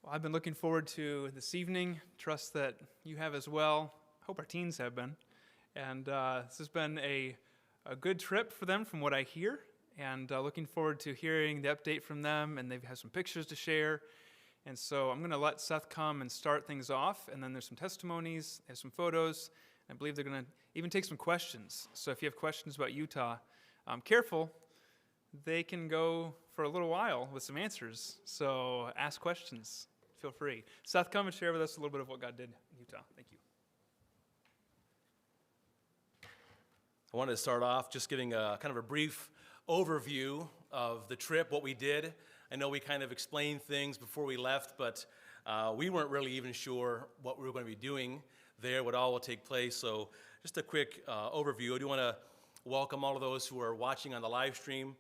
Well, I've been looking forward to this evening. Trust that you have as well. Hope our teens have been. And this has been a good trip for them from what I hear. And looking forward to hearing the update from them. And they've had some pictures to share. And so I'm going to let Seth come and start things off. And then there's some testimonies, there's some photos. I believe they're going to even take some questions. So if you have questions about Utah, careful. They can go for a little while with some answers. So ask questions. Feel free. Seth, come and share with us a little bit of what God did in Utah. Thank you. I wanted to start off just giving a kind of a brief overview of the trip, what we did. I know we kind of explained things before we left, but we weren't really even sure what we were going to be doing there, what all will take place. So just a quick overview. I do want to welcome all of those who are watching on the live stream.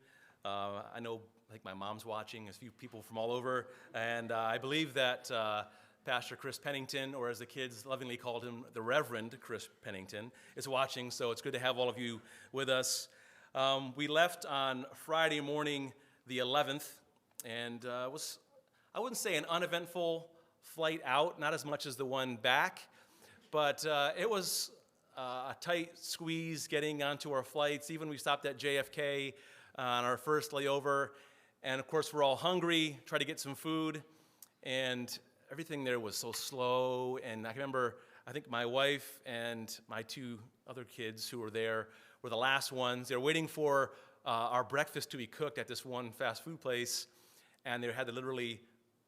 I know, I think my mom's watching, a few people from all over, and I believe that Pastor Chris Pennington, or as the kids lovingly called him, the Reverend Chris Pennington, is watching, so it's good to have all of you with us. We left on Friday morning, the 11th, and it was, I wouldn't say an uneventful flight out, not as much as the one back, but it was a tight squeeze getting onto our flights. Even we stopped at JFK on our first layover, and of course we're all hungry, try to get some food, and everything there was so slow. And I remember, I think my wife and my two other kids who were there were the last ones. They were waiting for our breakfast to be cooked at this one fast food place, and they had to literally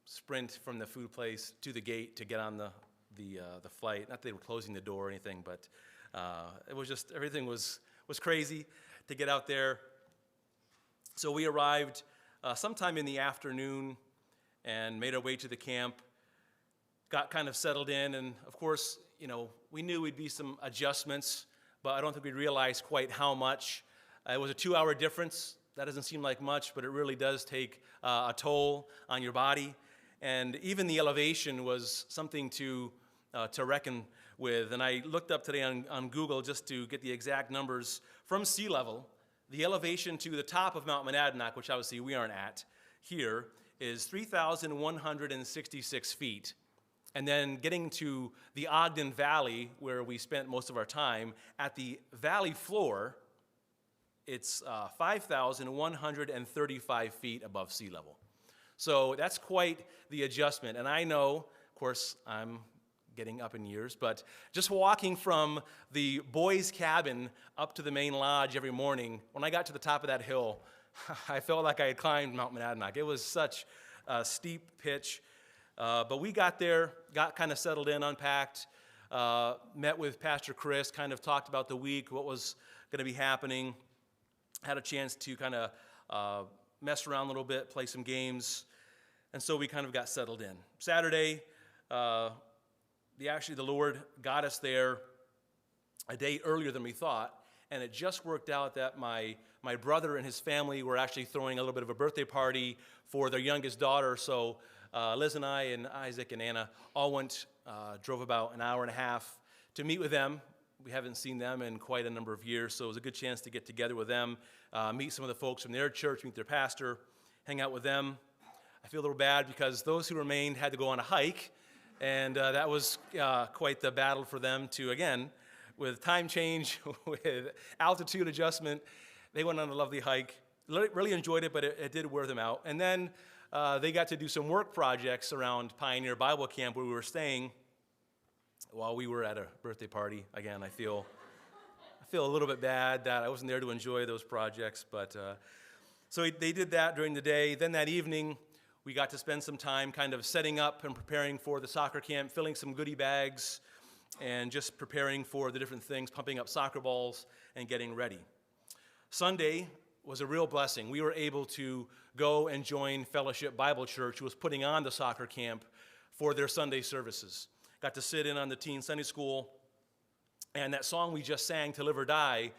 sprint from the food place to the gate to get on the flight. Not that they were closing the door or anything, but it was just, everything was crazy to get out there. So we arrived sometime in the afternoon and made our way to the camp, got kind of settled in, and of course, you know, we knew we'd be some adjustments, but I don't think we realized quite how much. It was a 2-hour difference. That doesn't seem like much, but it really does take a toll on your body. And even the elevation was something to reckon with. And I looked up today on Google just to get the exact numbers from sea level. The elevation to the top of Mount Monadnock, which obviously we aren't at here, is 3,166 feet. And then getting to the Ogden Valley, where we spent most of our time, at the valley floor, it's 5,135 feet above sea level. So that's quite the adjustment. And I know, of course, I'm getting up in years, but just walking from the boys' cabin up to the main lodge every morning, when I got to the top of that hill, I felt like I had climbed Mount Monadnock. It was such a steep pitch. But we got there, got kind of settled in, unpacked, met with Pastor Chris, kind of talked about the week, what was going to be happening, had a chance to kind of mess around a little bit, play some games, and so we kind of got settled in. Saturday, the Lord got us there a day earlier than we thought, and it just worked out that my brother and his family were actually throwing a little bit of a birthday party for their youngest daughter, so Liz and I and Isaac and Anna all drove about an hour and a half to meet with them. We haven't seen them in quite a number of years, so it was a good chance to get together with them, meet some of the folks from their church, meet their pastor, hang out with them. I feel a little bad because those who remained had to go on a hike, and that was quite the battle for them to, again, with time change, with altitude adjustment, they went on a lovely hike. Really enjoyed it, but it did wear them out. And then they got to do some work projects around Pioneer Bible Camp where we were staying while we were at a birthday party. Again, I feel a little bit bad that I wasn't there to enjoy those projects, but so they did that during the day. Then that evening, we got to spend some time kind of setting up and preparing for the soccer camp, filling some goodie bags, and just preparing for the different things, pumping up soccer balls and getting ready. Sunday was a real blessing. We were able to go and join Fellowship Bible Church, who was putting on the soccer camp for their Sunday services. Got to sit in on the teen Sunday school, and that song we just sang, To Live or Die,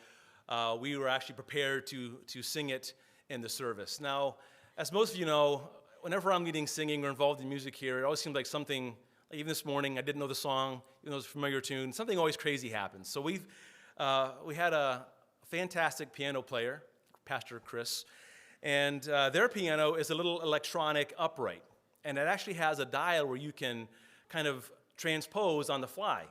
we were actually prepared to sing it in the service. Now, as most of you know, whenever I'm leading singing or involved in music here, it always seems like something, like even this morning, I didn't know the song, even though it was a familiar tune, something always crazy happens. So we had a fantastic piano player, Pastor Chris, and their piano is a little electronic upright. And it actually has a dial where you can kind of transpose on the fly.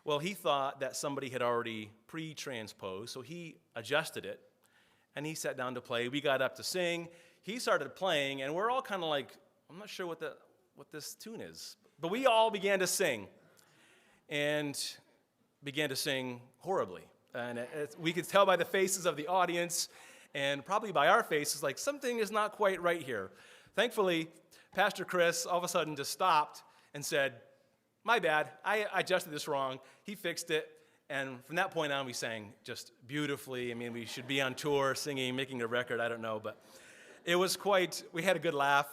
Well, he thought that somebody had already pre-transposed, so he adjusted it, and he sat down to play. We got up to sing. He started playing, and we're all kind of like, I'm not sure what this tune is. But we all began to sing, and began to sing horribly. And we could tell by the faces of the audience, and probably by our faces, like something is not quite right here. Thankfully, Pastor Chris all of a sudden just stopped and said, my bad, I adjusted this wrong. He fixed it, and from that point on, we sang just beautifully. I mean, we should be on tour singing, making a record, I don't know, but it was we had a good laugh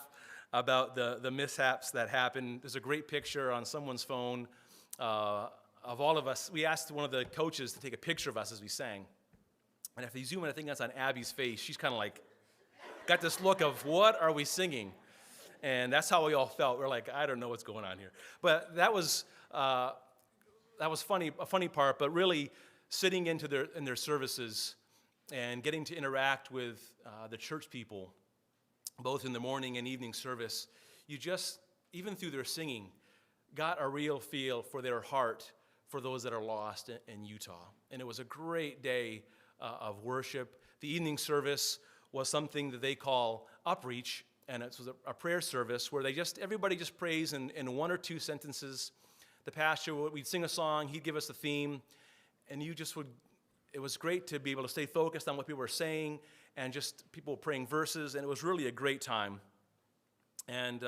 about the mishaps that happened. There's a great picture on someone's phone of all of us. We asked one of the coaches to take a picture of us as we sang. And if you zoom in, I think that's on Abby's face. She's kind of like, got this look of, what are we singing? And that's how we all felt. We're like, I don't know what's going on here. But that was funny, a funny part, but really sitting in their services and getting to interact with the church people, both in the morning and evening service, you just, even through their singing, got a real feel for their heart for those that are lost in Utah. And it was a great day of worship. The evening service was something that they call Upreach, and it was a prayer service where everybody just prays in one or two sentences. The pastor, we'd sing a song, he'd give us a theme, and it was great to be able to stay focused on what people were saying, and just people praying verses, and it was really a great time. And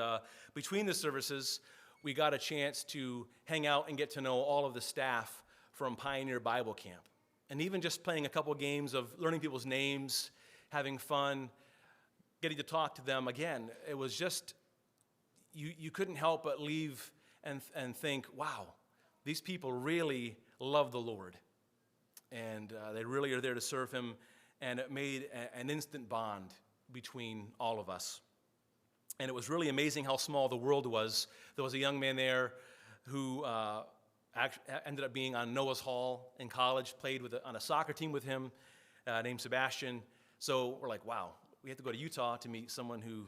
between the services, we got a chance to hang out and get to know all of the staff from Pioneer Bible Camp. And even just playing a couple games of learning people's names, having fun, getting to talk to them again, it was just, you couldn't help but leave and think, wow, these people really love the Lord. And they really are there to serve him, and it made an instant bond between all of us. And it was really amazing how small the world was. There was a young man there who ended up being on Noah's Hall in college, played on a soccer team with him, named Sebastian. So we're like, wow, we had to go to Utah to meet someone who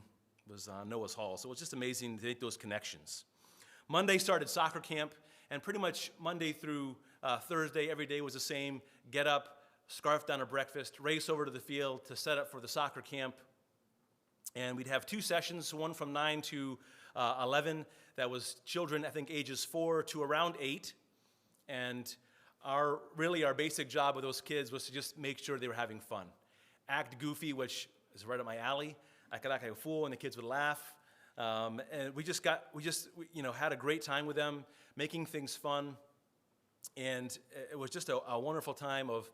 was on Noah's Hall. So it was just amazing to make those connections. Monday started soccer camp, and pretty much Monday through Thursday, every day was the same. Get up, scarf down a breakfast, race over to the field to set up for the soccer camp. And we'd have two sessions, one from 9 to 11. That was children, I think, ages 4 to around 8. And our basic job with those kids was to just make sure they were having fun. Act goofy, which is right up my alley. I could act like a fool, and the kids would laugh. And we had a great time with them, making things fun. And it was just a wonderful time of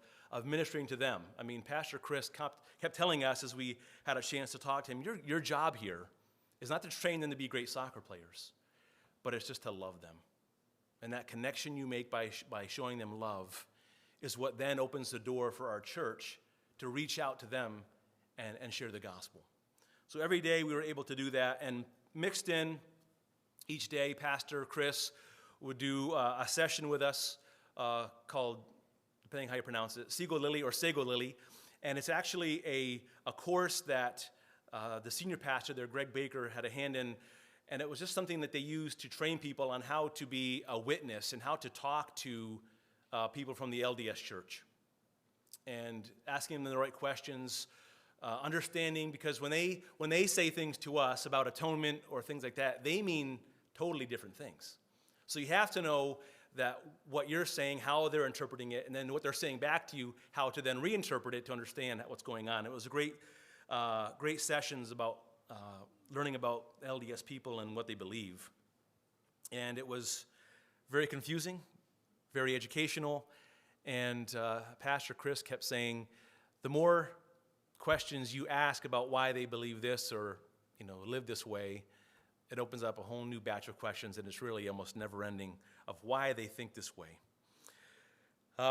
ministering to them. I mean, Pastor Chris kept telling us as we had a chance to talk to him, your job here is not to train them to be great soccer players, but it's just to love them. And that connection you make by showing them love is what then opens the door for our church to reach out to them and share the gospel. So every day we were able to do that, and mixed in each day, Pastor Chris would do a session with us called, depending how you pronounce it, Sego Lily or Sego Lily. And it's actually a course that the senior pastor there, Greg Baker, had a hand in. And it was just something that they used to train people on how to be a witness and how to talk to people from the LDS church. And asking them the right questions, understanding, because when they say things to us about atonement or things like that, they mean totally different things. So you have to know that what you're saying, how they're interpreting it, and then what they're saying back to you, how to then reinterpret it to understand what's going on. It was a great sessions about learning about LDS people and what they believe. And it was very confusing, very educational, and Pastor Chris kept saying, the more questions you ask about why they believe this or live this way, it opens up a whole new batch of questions, and it's really almost never-ending of why they think this way.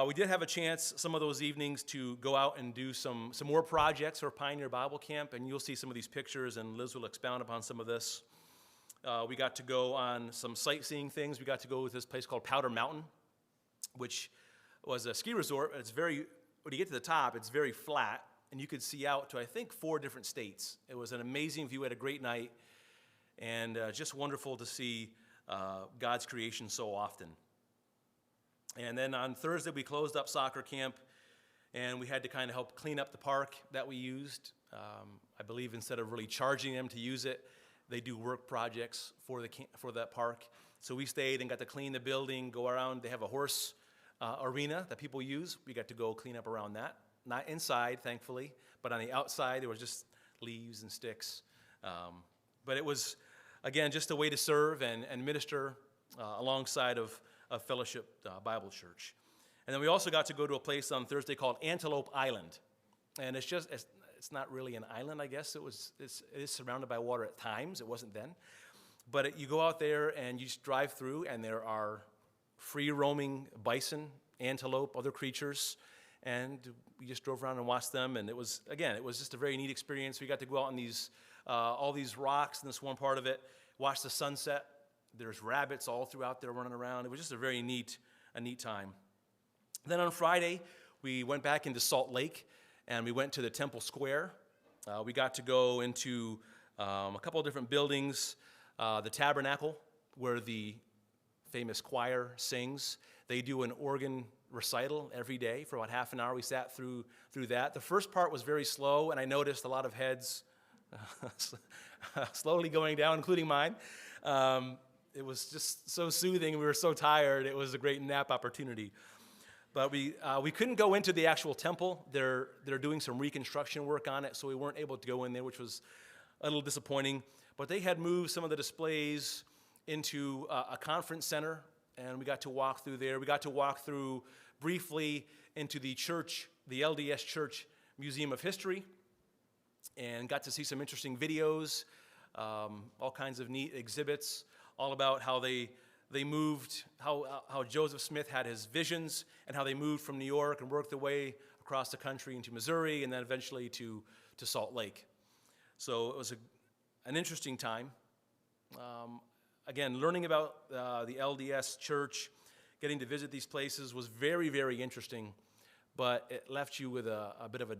We did have a chance some of those evenings to go out and do some more projects for Pioneer Bible Camp, and you'll see some of these pictures, and Liz will expound upon some of this. We got to go on some sightseeing things. We got to go to this place called Powder Mountain, which was a ski resort. When you get to the top, it's very flat, and you could see out to, I think, 4 different states. It was an amazing view. We had a great night. and just wonderful to see God's creation so often. And then on Thursday, we closed up soccer camp, and we had to kind of help clean up the park that we used. I believe instead of really charging them to use it, they do work projects for that park. So we stayed and got to clean the building, go around. They have a horse arena that people use. We got to go clean up around that. Not inside, thankfully, but on the outside, there was just leaves and sticks. But it was, again, just a way to serve and minister alongside of Fellowship Bible Church. And then we also got to go to a place on Thursday called Antelope Island. And it's not really an island, I guess. It is surrounded by water at times. It wasn't then. But you go out there and you just drive through, and there are free-roaming bison, antelope, other creatures. And we just drove around and watched them. And it was just a very neat experience. We got to go out on all these rocks in this one part of it, watch the sunset. There's rabbits all throughout there running around. It was just a very neat time. Then on Friday, we went back into Salt Lake, and we went to the Temple Square. We got to go into a couple of different buildings. The Tabernacle, where the famous choir sings. They do an organ recital every day for about half an hour. We sat through that. The first part was very slow, and I noticed a lot of heads slowly going down, including mine. It was just so soothing. We were so tired. It was a great nap opportunity. But we couldn't go into the actual temple. They're doing some reconstruction work on it, so we weren't able to go in there, which was a little disappointing. But they had moved some of the displays into a conference center, and we got to walk through there. We got to walk through briefly into the church, the LDS Church Museum of History, and got to see some interesting videos, all kinds of neat exhibits, all about how they moved, how Joseph Smith had his visions, and how they moved from New York and worked their way across the country into Missouri, and then eventually to Salt Lake. So it was an interesting time. Again, learning about the LDS Church, getting to visit these places was very, very interesting, but it left you with a bit of a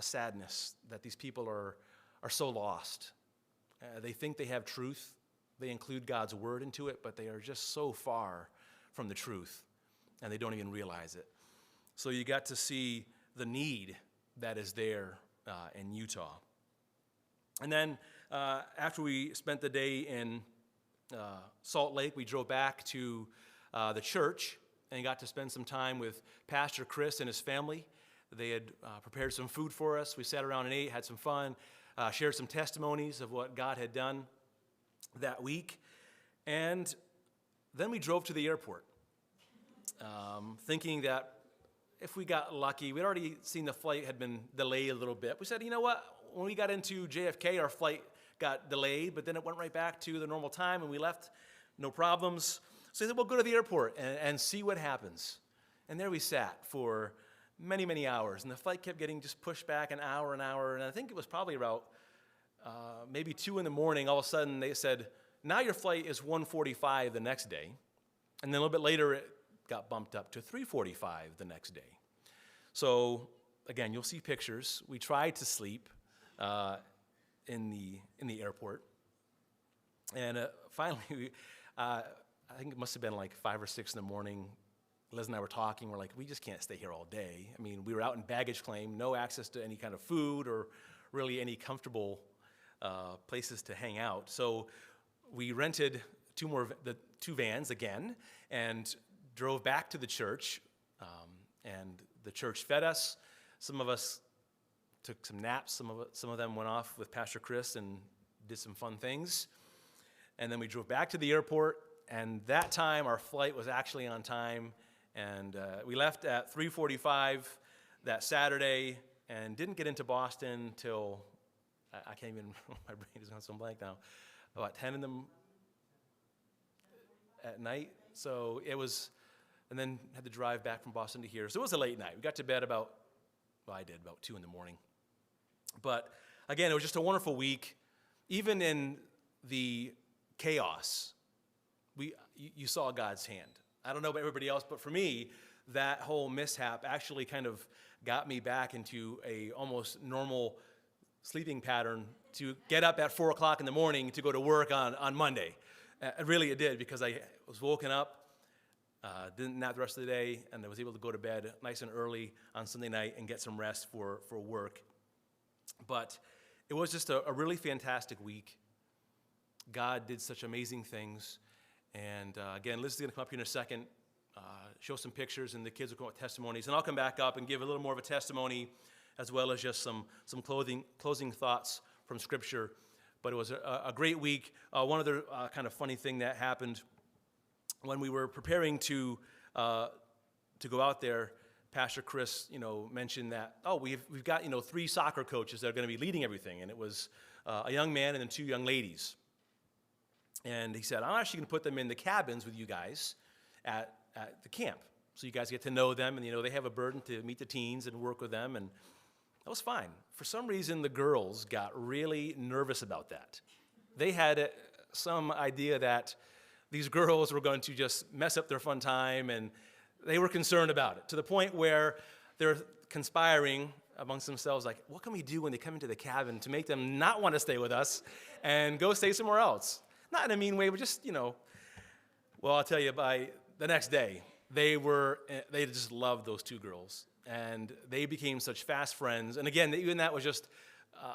sadness that these people are so lost. They think they have truth. They include God's word into it, but they are just so far from the truth, and they don't even realize it. So you got to see the need that is there in Utah. And then after we spent the day in Salt Lake, we drove back to the church and got to spend some time with Pastor Chris and his family. They had prepared some food for us. We sat around and ate, had some fun, shared some testimonies of what God had done that week. And then we drove to the airport, thinking that if we got lucky, we'd already seen the flight had been delayed a little bit. We said, you know what? When we got into JFK, our flight got delayed, but then it went right back to the normal time, and we left, no problems. So I said, we'll go to the airport and see what happens. And there we sat for many, many hours, and the flight kept getting just pushed back an hour, and I think it was probably about maybe 2 in the morning. All of a sudden, they said, now your flight is 1:45 the next day, and then a little bit later, it got bumped up to 3:45 the next day. So again, you'll see pictures. We tried to sleep in the airport, and finally, I think it must have been like 5 or 6 in the morning. Liz and I were talking. We're like, we just can't stay here all day. I mean, we were out in baggage claim, no access to any kind of food or really any comfortable places to hang out. So we rented the two vans again and drove back to the church. And the church fed us. Some of us took some naps. Some of them went off with Pastor Chris and did some fun things. And then we drove back to the airport. And that time, our flight was actually on time. And we left at 3:45 that Saturday and didn't get into Boston till, I can't even, my brain is going so blank now, about 10 at night. So it was, and then had to drive back from Boston to here. So it was a late night. We got to bed about 2 in the morning. But again, it was just a wonderful week. Even in the chaos, you saw God's hand. I don't know about everybody else, but for me, that whole mishap actually kind of got me back into a almost normal sleeping pattern to get up at 4 o'clock in the morning to go to work on Monday. Really, it did, because I was woken up, didn't nap the rest of the day, and I was able to go to bed nice and early on Sunday night and get some rest for work. But it was just a really fantastic week. God did such amazing things. And again, Liz is going to come up here in a second, show some pictures, and the kids will come up with testimonies. And I'll come back up and give a little more of a testimony, as well as just some closing thoughts from Scripture. But it was a great week. One other kind of funny thing that happened when we were preparing to go out there, Pastor Chris, mentioned that, we've got, 3 soccer coaches that are going to be leading everything. And it was a young man and then 2 young ladies. And he said, I'm actually going to put them in the cabins with you guys at the camp. So you guys get to know them, and, they have a burden to meet the teens and work with them. And that was fine. For some reason, the girls got really nervous about that. They had some idea that these girls were going to just mess up their fun time, and they were concerned about it, to the point where they're conspiring amongst themselves, like, what can we do when they come into the cabin to make them not want to stay with us and go stay somewhere else? Not in a mean way, but just, well, I'll tell you, by the next day, they just loved those 2 girls. And they became such fast friends. And again, even that was just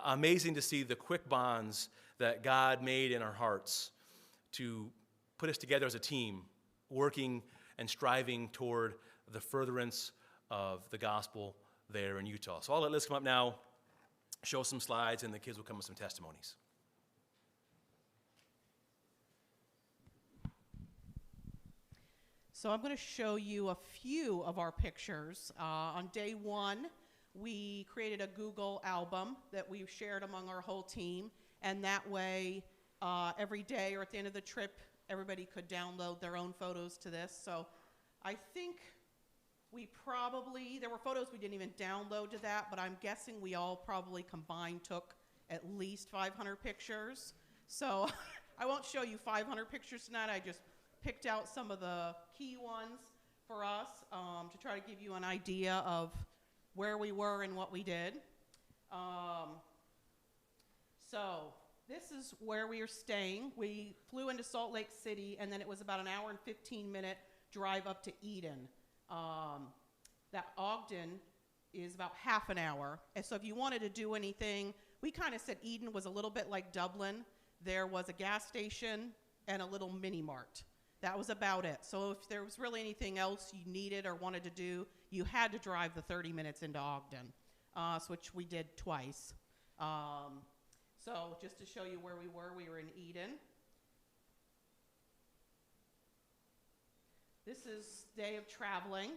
amazing to see the quick bonds that God made in our hearts to put us together as a team, working and striving toward the furtherance of the gospel there in Utah. So I'll let Liz come up now, show some slides, and the kids will come with some testimonies. So I'm going to show you a few of our pictures. On day 1, we created a Google album that we shared among our whole team, and that way every day or at the end of the trip, everybody could download their own photos to this. So I think there were photos we didn't even download to that, but I'm guessing we all probably combined took at least 500 pictures. So I won't show you 500 pictures tonight. I just picked out some of the key ones for us to try to give you an idea of where we were and what we did. So this is where we are staying. We flew into Salt Lake City, and then it was about an hour and 15-minute drive up to Eden. That Ogden is about half an hour. And so if you wanted to do anything, we kind of said Eden was a little bit like Dublin. There was a gas station and a little mini mart. That was about it. So if there was really anything else you needed or wanted to do, you had to drive the 30 minutes into Ogden, which we did twice. So just to show you where we were in Eden. This is day of traveling.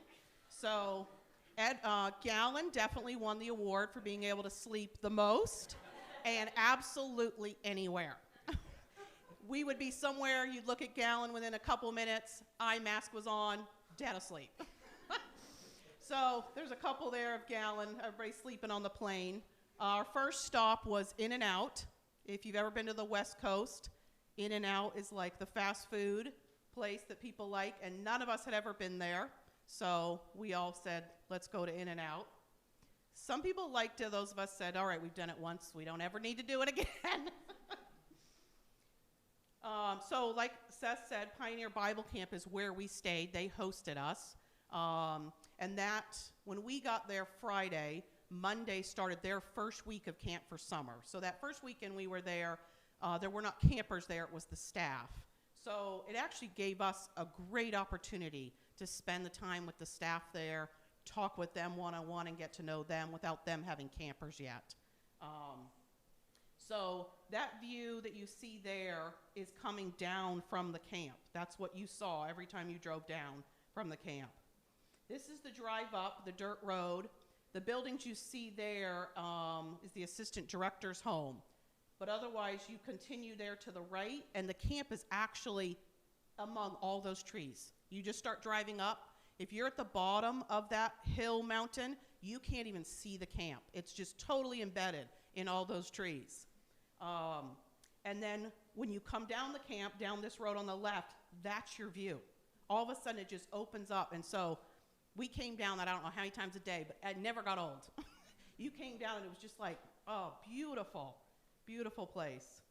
So Ed Gallen definitely won the award for being able to sleep the most and absolutely anywhere. We would be somewhere, you'd look at Gallen within a couple minutes, eye mask was on, dead asleep. So there's a couple there of Gallen, everybody sleeping on the plane. Our first stop was In-N-Out. If you've ever been to the West Coast, In-N-Out is like the fast food place that people like, and none of us had ever been there. So we all said, let's go to In-N-Out. Some people liked it, those of us said, all right, we've done it once, we don't ever need to do it again. So like Seth said, Pioneer Bible Camp is where we stayed. They hosted us. And that, when we got there Friday, Monday started their first week of camp for summer. So that first weekend we were there were not campers there, it was the staff. So it actually gave us a great opportunity to spend the time with the staff there, talk with them one-on-one and get to know them without them having campers yet. So that view that you see there is coming down from the camp. That's what you saw every time you drove down from the camp. This is the drive up, the dirt road. The buildings you see there is the assistant director's home. But otherwise, you continue there to the right, and the camp is actually among all those trees. You just start driving up. If you're at the bottom of that hill mountain, you can't even see the camp. It's just totally embedded in all those trees. And then when you come down the camp, down this road on the left, that's your view. All of a sudden, it just opens up. And so we came down that I don't know how many times a day, but it never got old. You came down, and it was just like Oh, beautiful, beautiful place.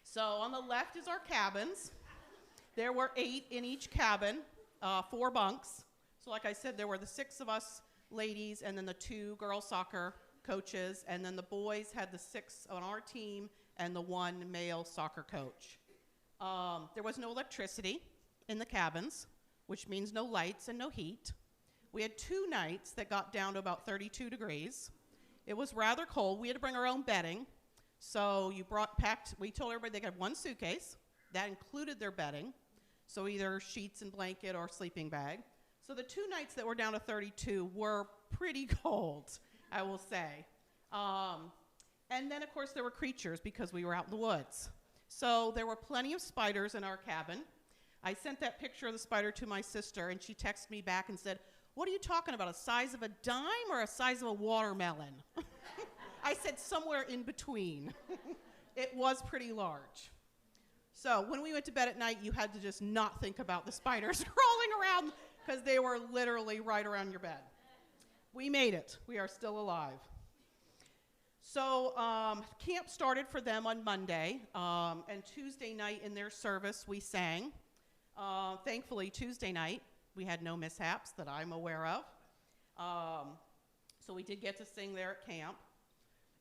So on the left is our cabins. There were 8 in each cabin, 4 bunks. So like I said, there were the 6 of us ladies and then the 2 girls soccer coaches, and then the boys had the 6 on our team and the 1 male soccer coach. There was no electricity in the cabins, which means no lights and no heat. We had 2 nights that got down to about 32 degrees. It was rather cold. We had to bring our own bedding. So we told everybody they got 1 suitcase. That included their bedding. So either sheets and blanket or sleeping bag. So the 2 nights that were down to 32 were pretty cold, I will say. And then, of course, there were creatures because we were out in the woods. So there were plenty of spiders in our cabin. I sent that picture of the spider to my sister, and she texted me back and said, "What are you talking about, a size of a dime or a size of a watermelon?" I said, "Somewhere in between." It was pretty large. So when we went to bed at night, you had to just not think about the spiders crawling around because they were literally right around your bed. We made it. We are still alive. So camp started for them on Monday, and Tuesday night in their service we sang. Thankfully, Tuesday night we had no mishaps that I'm aware of. So we did get to sing there at camp.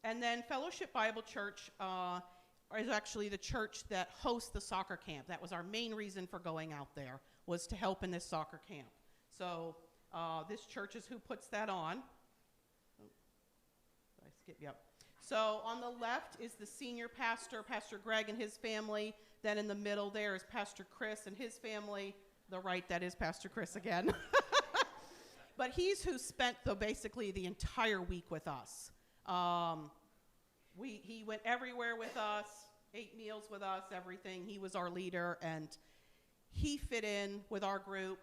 And then Fellowship Bible Church is actually the church that hosts the soccer camp. That was our main reason for going out there, was to help in this soccer camp. So this church is who puts that on. Oh, did I skip? Yep. So on the left is the senior pastor, Pastor Greg and his family. Then in the middle there is Pastor Chris and his family. The right, that is Pastor Chris again. But he's who spent basically the entire week with us. He went everywhere with us, ate meals with us, everything. He was our leader, and he fit in with our group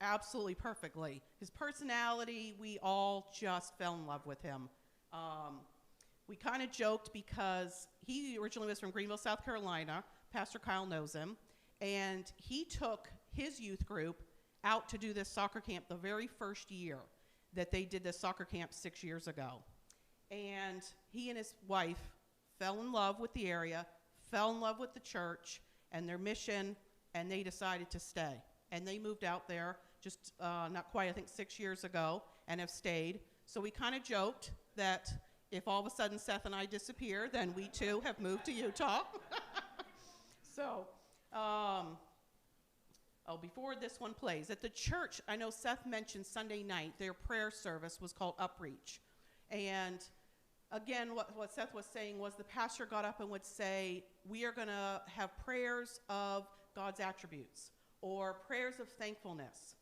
absolutely perfectly. His personality, we all just fell in love with him. We kind of joked because he originally was from Greenville, South Carolina. Pastor Kyle knows him. And he took his youth group out to do this soccer camp the very first year that they did this soccer camp 6 years ago. And he and his wife fell in love with the area, fell in love with the church and their mission, and they decided to stay. And they moved out there just not quite, I think, 6 years ago, and have stayed. So we kind of joked that if all of a sudden Seth and I disappear, then we too have moved to Utah. So, before this one plays, at the church, I know Seth mentioned Sunday night, their prayer service was called Upreach. And again, what Seth was saying was the pastor got up and would say, we are going to have prayers of God's attributes or prayers of thankfulness.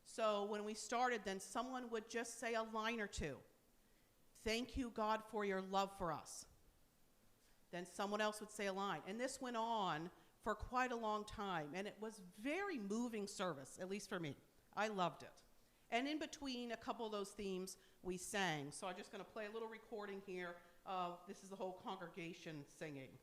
So when we started, then someone would just say a line or two. Thank you, God, for your love for us. Then someone else would say a line. And this went on for quite a long time. And it was very moving service, at least for me. I loved it. And in between a couple of those themes, we sang. So I'm just going to play a little recording here of this is the whole congregation singing.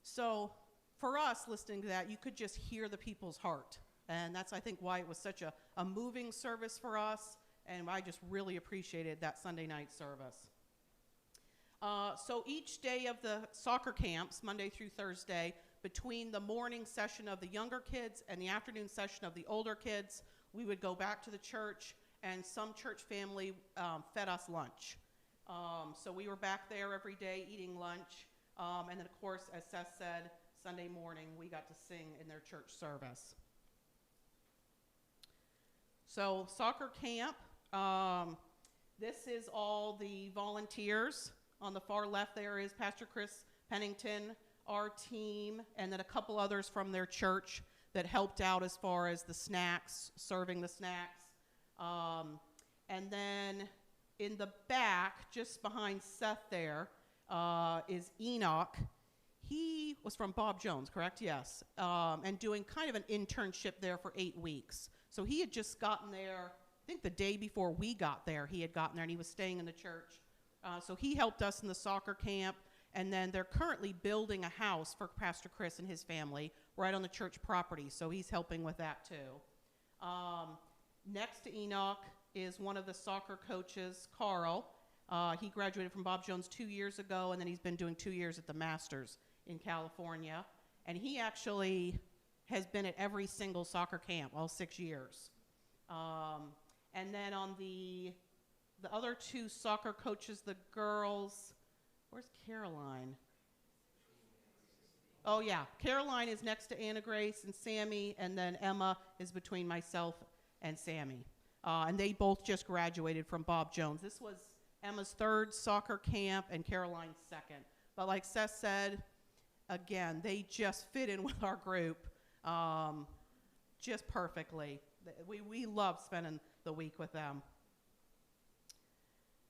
So for us, listening to that, you could just hear the people's heart. And that's, I think, why it was such a moving service for us. And I just really appreciated that Sunday night service. So each day of the soccer camps, Monday through Thursday, between the morning session of the younger kids and the afternoon session of the older kids, we would go back to the church, and some church family fed us lunch. So we were back there every day eating lunch. And then, of course, as Seth said, Sunday morning we got to sing in their church service. So soccer camp, this is all the volunteers. On the far left there is Pastor Chris Pennington, our team, and then a couple others from their church that helped out as far as the snacks, serving the snacks. And then in the back, just behind Seth there, is Enoch. He was from Bob Jones, correct? Yes. And doing kind of an internship there for 8 weeks. So he had just gotten there, I think the day before we got there, he had gotten there, and he was staying in the church. So he helped us in the soccer camp, and then they're currently building a house for Pastor Chris and his family right on the church property, so he's helping with that too. Next to Enoch is one of the soccer coaches, Carl. He graduated from Bob Jones 2 years ago, and then he's been doing 2 years at the Masters in California. And he actually has been at every single soccer camp, all 6 years. And then on the other 2 soccer coaches, the girls, where's Caroline? Oh yeah, Caroline is next to Anna Grace and Sammy, and then Emma is between myself and Sammy. And they both just graduated from Bob Jones. This was Emma's 3rd soccer camp and Caroline's 2nd. But like Seth said, again, they just fit in with our group just perfectly. We love spending the week with them.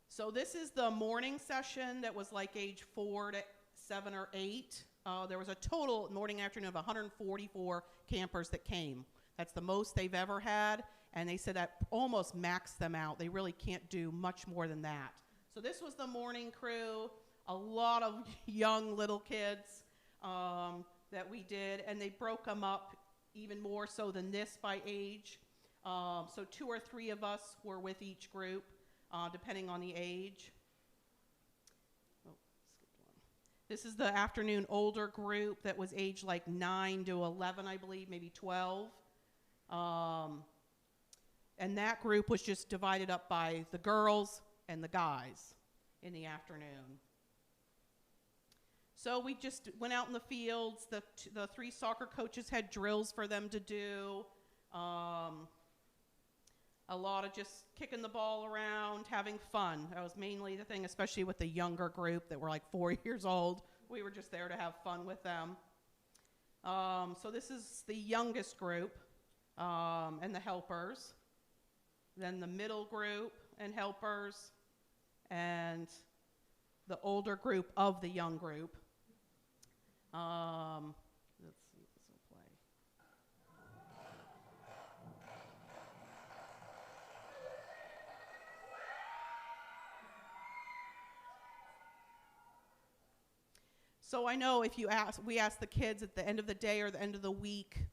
So this is the morning session that was like age 4 to 7 or 8. There was a total morning afternoon of 144 campers that came. That's the most they've ever had, and they said that almost maxed them out. They really can't do much more than that. So this was the morning crew, a lot of young little kids that we did, and they broke them up even more so than this by age. So 2 or 3 of us were with each group, depending on the age. Oh, skipped one. This is the afternoon older group that was aged like 9 to 11, I believe, maybe 12. And that group was just divided up by the girls and the guys in the afternoon. So we just went out in the fields. The 3 soccer coaches had drills for them to do. A lot of just kicking the ball around, having fun. That was mainly the thing, especially with the younger group that were like 4 years old. We were just there to have fun with them. So this is the youngest group and the helpers. Then the middle group and helpers, and the older group of the young group. Let's see if this will play. So I know if we ask the kids at the end of the day or the end of the week,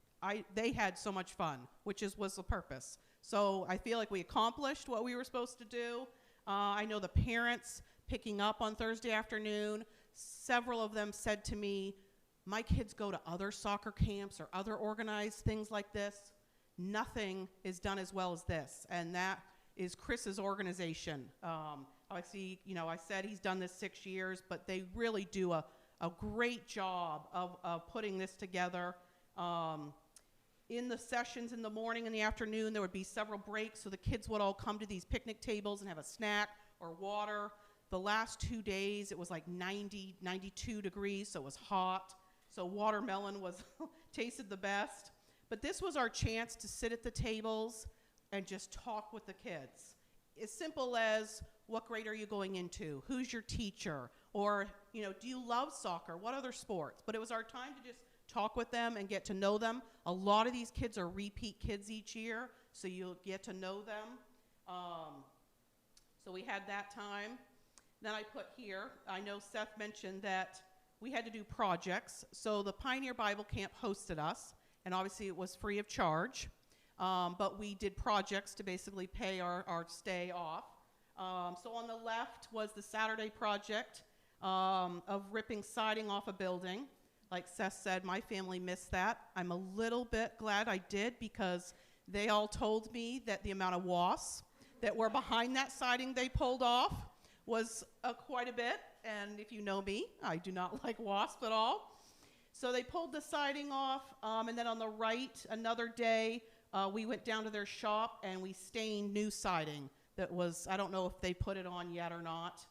they had so much fun, which was the purpose. So I feel like we accomplished what we were supposed to do. I know the parents picking up on Thursday afternoon, several of them said to me, my kids go to other soccer camps or other organized things like this. Nothing is done as well as this, and that is Chris's organization. I said he's done this 6 years, but they really do a great job of putting this together. In the sessions in the morning and the afternoon, there would be several breaks, so the kids would all come to these picnic tables and have a snack or water. The last 2 days, it was like 90, 92 degrees, so it was hot. So watermelon tasted the best. But this was our chance to sit at the tables and just talk with the kids. As simple as, what grade are you going into? Who's your teacher? Or, do you love soccer? What other sports? But it was our time to just talk with them and get to know them. A lot of these kids are repeat kids each year, so you'll get to know them. So we had that time. Then I put here, I know Seth mentioned that we had to do projects. So the Pioneer Bible Camp hosted us, and obviously it was free of charge. But we did projects to basically pay our stay off. So on the left was the Saturday project of ripping siding off a building. Like Seth said, my family missed that. I'm a little bit glad I did, because they all told me that the amount of wasps that were behind that siding they pulled off was quite a bit. And if you know me, I do not like wasps at all. So they pulled the siding off. And then on the right, another day, we went down to their shop and we stained new siding that was, I don't know if they put it on yet or not.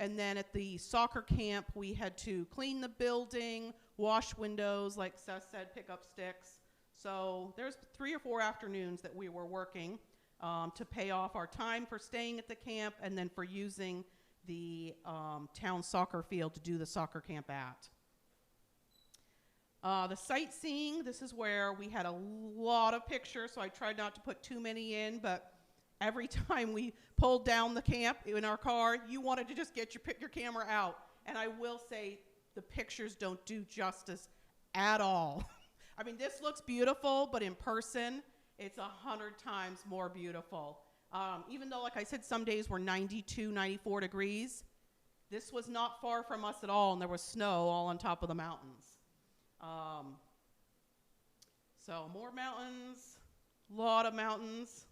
And then at the soccer camp, we had to clean the building, wash windows, like Seth said, pick up sticks. So there's 3 or 4 afternoons that we were working to pay off our time for staying at the camp and then for using the town soccer field to do the soccer camp at. The sightseeing, this is where we had a lot of pictures, so I tried not to put too many in, but every time we pulled down the camp in our car, you wanted to just get your camera out. And I will say the pictures don't do justice at all. I mean, this looks beautiful, but in person, it's 100 times more beautiful. Even though, like I said, some days were 92, 94 degrees, this was not far from us at all, and there was snow all on top of the mountains. So more mountains, a lot of mountains.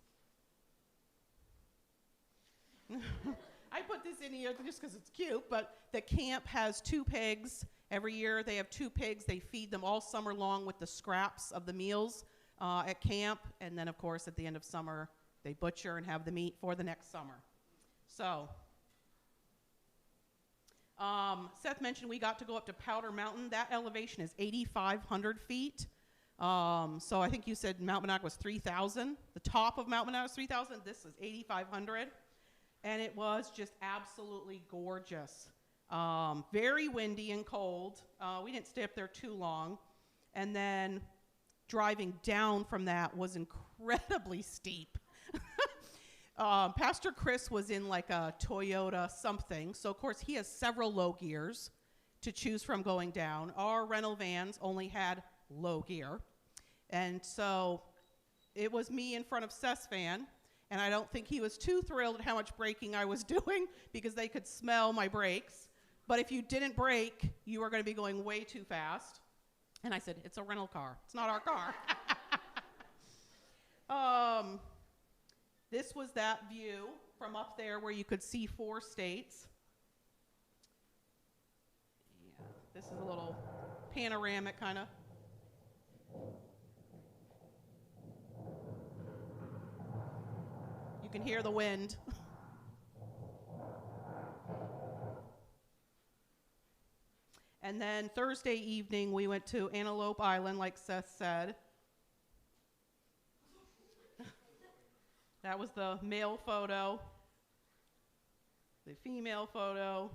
I put this in here just because it's cute, but the camp has 2 pigs. Every year they have 2 pigs. They feed them all summer long with the scraps of the meals at camp. And then, of course, at the end of summer, they butcher and have the meat for the next summer. So Seth mentioned we got to go up to Powder Mountain. That elevation is 8,500 feet. So I think you said Mount Monadnock was 3,000. The top of Mount Monadnock was 3,000. This is 8,500. And it was just absolutely gorgeous. Very windy and cold. We didn't stay up there too long. And then driving down from that was incredibly steep. Pastor Chris was in like a Toyota something. So, of course, he has several low gears to choose from going down. Our rental vans only had low gear. And so it was me in front of Seth's van. And I don't think he was too thrilled at how much braking I was doing because they could smell my brakes. But if you didn't brake, you were going to be going way too fast. And I said, it's a rental car. It's not our car. This was that view from up there where you could see 4 states. Yeah, this is a little panoramic kind of. You can hear the wind. And then Thursday evening, we went to Antelope Island, like Seth said. That was the male photo, the female photo.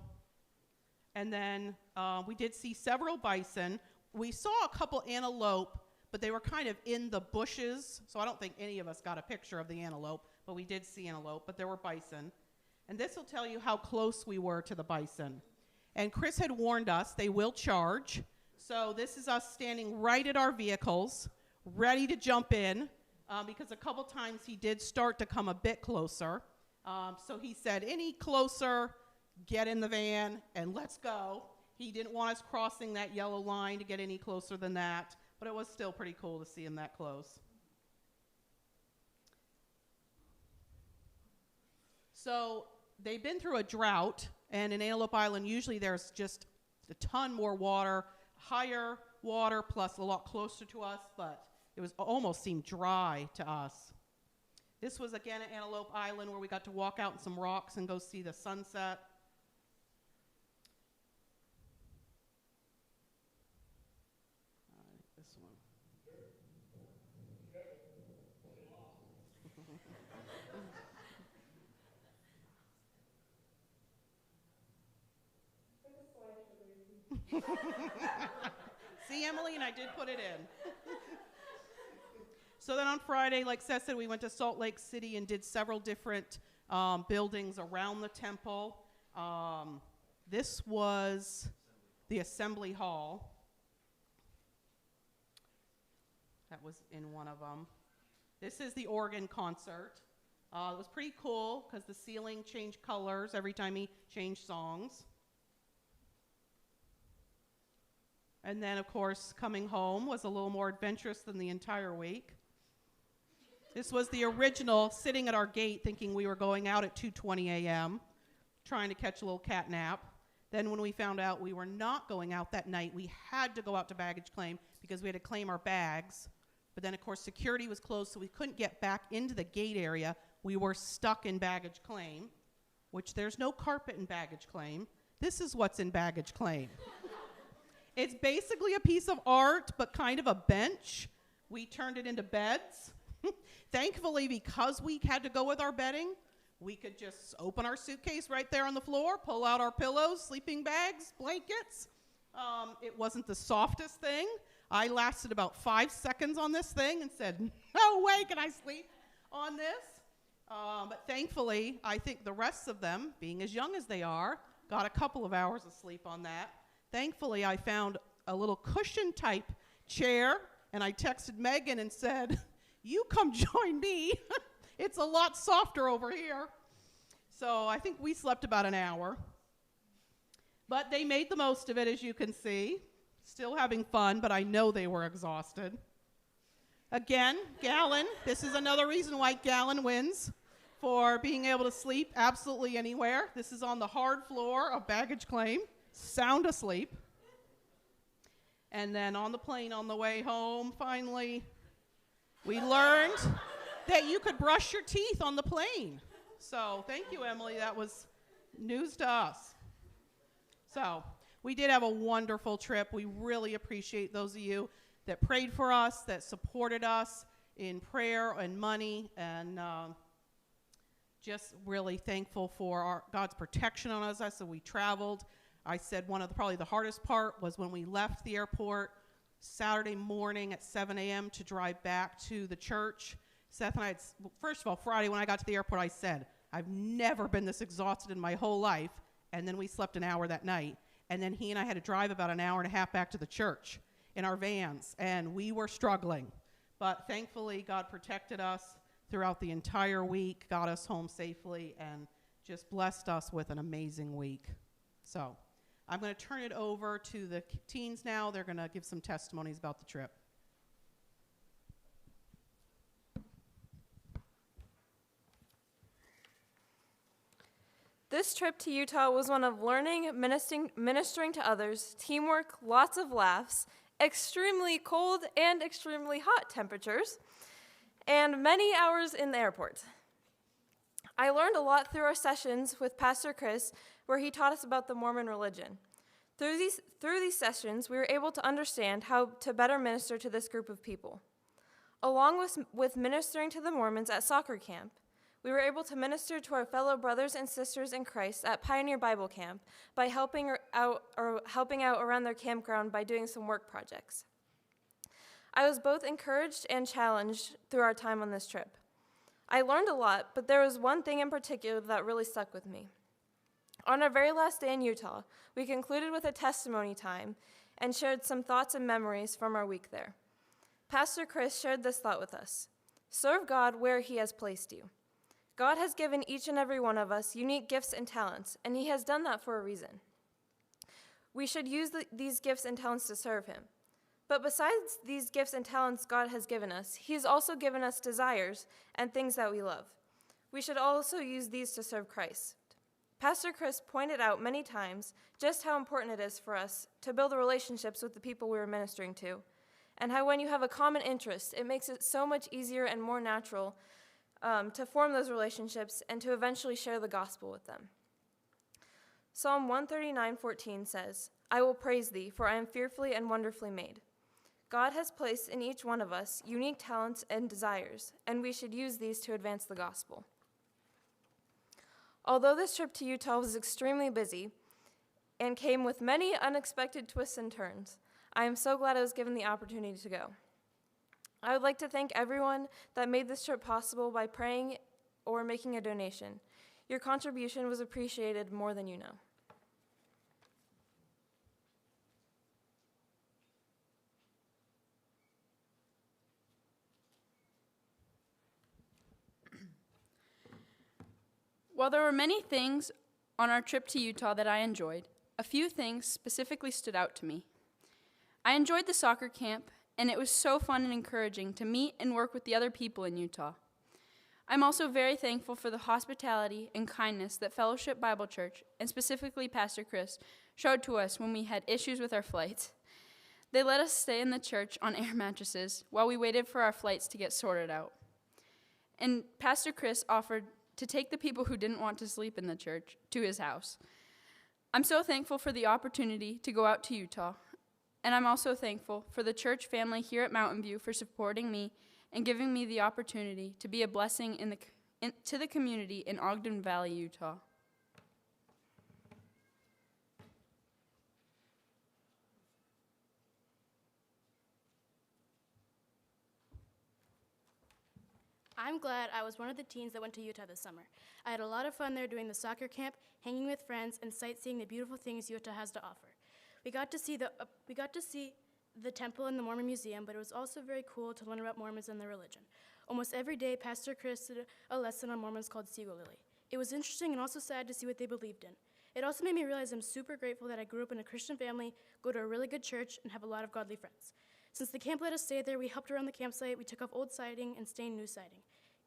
And then we did see several bison. We saw a couple antelope, but they were kind of in the bushes, so I don't think any of us got a picture of the antelope, but we did see antelope, but there were bison. And this will tell you how close we were to the bison. And Chris had warned us they will charge. So this is us standing right at our vehicles, ready to jump in, because a couple times he did start to come a bit closer. So he said, any closer, get in the van and let's go. He didn't want us crossing that yellow line to get any closer than that, but it was still pretty cool to see him that close. So they've been through a drought, and in Antelope Island, usually there's just a ton more water, higher water, plus a lot closer to us, but it was almost seemed dry to us. This was again at Antelope Island where we got to walk out in some rocks and go see the sunset. This one. See, Emily, and I did put it in. So then on Friday, like Seth said, we went to Salt Lake City and did several different buildings around the temple. This was the Assembly Hall. That was in one of them. This is the organ concert. It was pretty cool because the ceiling changed colors every time he changed songs. And then, of course, coming home was a little more adventurous than the entire week. This was the original, sitting at our gate thinking we were going out at 2:20 a.m., trying to catch a little cat nap. Then when we found out we were not going out that night, we had to go out to baggage claim because we had to claim our bags But then, of course, security was closed, so we couldn't get back into the gate area. We were stuck in baggage claim, which there's no carpet in baggage claim. This is what's in baggage claim. It's basically a piece of art, but kind of a bench. We turned it into beds. Thankfully, because we had to go with our bedding, we could just open our suitcase right there on the floor, pull out our pillows, sleeping bags, blankets. It wasn't the softest thing. I lasted about 5 seconds on this thing and said, no way can I sleep on this. But thankfully, I think the rest of them, being as young as they are, got a couple of hours of sleep on that. Thankfully, I found a little cushion type chair, and I texted Megan and said, you come join me. It's a lot softer over here. So I think we slept about an hour. But they made the most of it, as you can see. Still having fun, but I know they were exhausted. Again, Gallon. This is another reason why Gallon wins for being able to sleep absolutely anywhere. This is on the hard floor of baggage claim, sound asleep. And then on the plane on the way home, finally, we learned that you could brush your teeth on the plane. So thank you, Emily. That was news to us. So we did have a wonderful trip. We really appreciate those of you that prayed for us, that supported us in prayer and money, and just really thankful for God's protection on us as we traveled. I said one of probably the hardest part was when we left the airport Saturday morning at 7 a.m. to drive back to the church. Seth and I, first of all, Friday when I got to the airport, I said, I've never been this exhausted in my whole life. And then we slept an hour that night. And then he and I had to drive about an hour and a half back to the church in our vans. And we were struggling. But thankfully, God protected us throughout the entire week, got us home safely, and just blessed us with an amazing week. So I'm going to turn it over to the teens now. They're going to give some testimonies about the trip. This trip to Utah was one of learning, ministering to others, teamwork, lots of laughs, extremely cold and extremely hot temperatures, and many hours in the airport. I learned a lot through our sessions with Pastor Chris, where he taught us about the Mormon religion. Through these sessions, we were able to understand how to better minister to this group of people. Along with ministering to the Mormons at soccer camp, we were able to minister to our fellow brothers and sisters in Christ at Pioneer Bible Camp by helping out around their campground by doing some work projects. I was both encouraged and challenged through our time on this trip. I learned a lot, but there was one thing in particular that really stuck with me. On our very last day in Utah, we concluded with a testimony time and shared some thoughts and memories from our week there. Pastor Chris shared this thought with us: serve God where He has placed you. God has given each and every one of us unique gifts and talents, and He has done that for a reason. We should use these gifts and talents to serve Him. But besides these gifts and talents God has given us, He has also given us desires and things that we love. We should also use these to serve Christ. Pastor Chris pointed out many times just how important it is for us to build relationships with the people we are ministering to, and how when you have a common interest, it makes it so much easier and more natural to form those relationships and to eventually share the gospel with them. Psalm 139:14 says, I will praise thee, for I am fearfully and wonderfully made. God has placed in each one of us unique talents and desires, and we should use these to advance the gospel. Although this trip to Utah was extremely busy and came with many unexpected twists and turns, I am so glad I was given the opportunity to go. I would like to thank everyone that made this trip possible by praying or making a donation. Your contribution was appreciated more than you know. While there were many things on our trip to Utah that I enjoyed, a few things specifically stood out to me. I enjoyed the soccer camp, and it was so fun and encouraging to meet and work with the other people in Utah. I'm also very thankful for the hospitality and kindness that Fellowship Bible Church, and specifically Pastor Chris, showed to us when we had issues with our flights. They let us stay in the church on air mattresses while we waited for our flights to get sorted out. And Pastor Chris offered to take the people who didn't want to sleep in the church to his house. I'm so thankful for the opportunity to go out to Utah, and I'm also thankful for the church family here at Mountain View for supporting me and giving me the opportunity to be a blessing to the community in Ogden Valley, Utah. I'm glad I was one of the teens that went to Utah this summer. I had a lot of fun there doing the soccer camp, hanging with friends, and sightseeing the beautiful things Utah has to offer. We got to see the temple and the Mormon Museum, but it was also very cool to learn about Mormons and their religion. Almost every day, Pastor Chris did a lesson on Mormons called Seagull Lily. It was interesting and also sad to see what they believed in. It also made me realize I'm super grateful that I grew up in a Christian family, go to a really good church, and have a lot of godly friends. Since the camp let us stay there, we helped around the campsite, we took off old siding and stained new siding.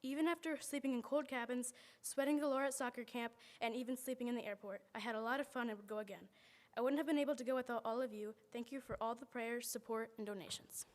Even after sleeping in cold cabins, sweating galore at soccer camp, and even sleeping in the airport, I had a lot of fun and would go again. I wouldn't have been able to go without all of you. Thank you for all the prayers, support, and donations.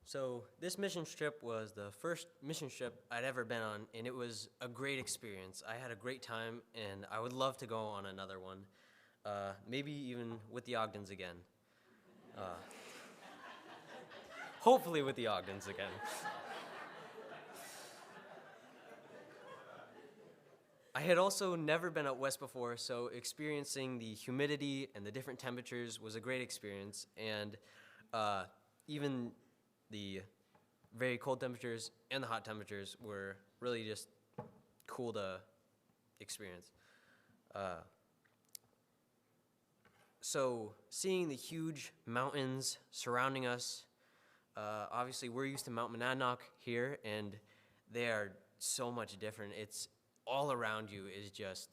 So this mission trip was the first mission trip I'd ever been on, and it was a great experience. I had a great time, and I would love to go on another one, maybe even with the Ogdens again. Hopefully with the Ogdens again. I had also never been out west before, so experiencing the humidity and the different temperatures was a great experience, and even the very cold temperatures and the hot temperatures were really just cool to experience. So seeing the huge mountains surrounding us, obviously we're used to Mount Monadnock here, and they are so much different. It's all around you is just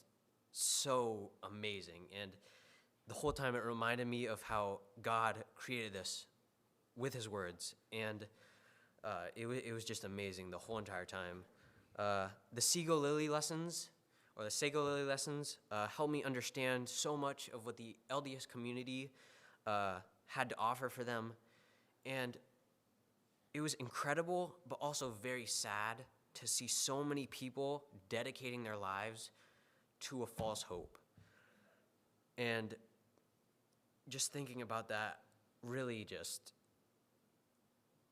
so amazing, and the whole time it reminded me of how God created this with his words, and it was just amazing the whole entire time. The Seagull Lily lessons, or the Sago Lily lessons, helped me understand so much of what the LDS community had to offer for them, and it was incredible, but also very sad to see so many people dedicating their lives to a false hope. And just thinking about that really just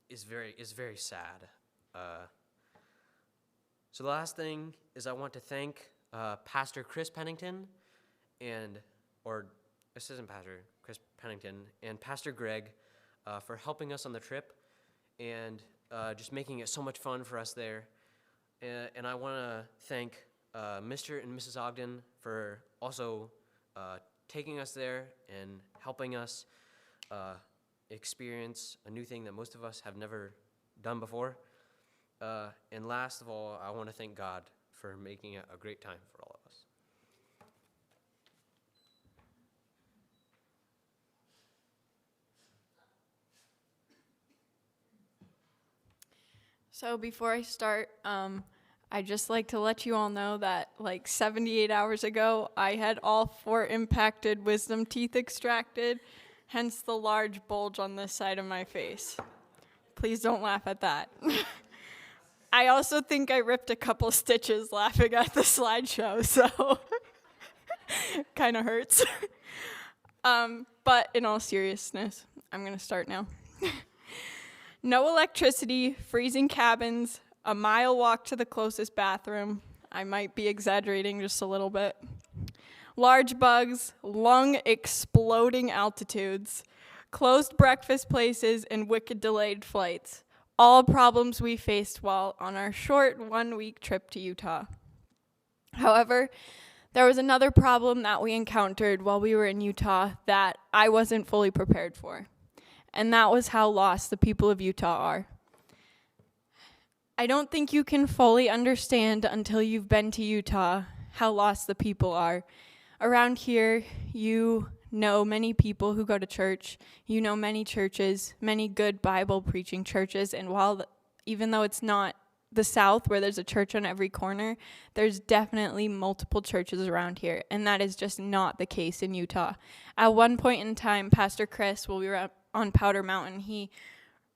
is very sad. So the last thing is I want to thank Pastor Chris Pennington or Assistant Pastor Chris Pennington and Pastor Greg for helping us on the trip and just making it so much fun for us there. And I want to thank Mr. and Mrs. Ogden for also taking us there and helping us experience a new thing that most of us have never done before. And last of all, I want to thank God for making it a great time for all of us. So before I start, I'd just like to let you all know that like 78 hours ago, I had all 4 impacted wisdom teeth extracted, hence the large bulge on this side of my face. Please don't laugh at that. I also think I ripped a couple stitches laughing at the slideshow, so kind of hurts. But in all seriousness, I'm going to start now. No electricity, freezing cabins, a mile walk to the closest bathroom. I might be exaggerating just a little bit. Large bugs, lung exploding altitudes, closed breakfast places, and wicked delayed flights. All problems we faced while on our short 1-week trip to Utah. However, there was another problem that we encountered while we were in Utah that I wasn't fully prepared for. And that was how lost the people of Utah are. I don't think you can fully understand until you've been to Utah how lost the people are. Around here, you know many people who go to church. You know many churches, many good Bible preaching churches. And even though it's not the South where there's a church on every corner, there's definitely multiple churches around here. And that is just not the case in Utah. At one point in time, Pastor Chris, while we were up on Powder Mountain, he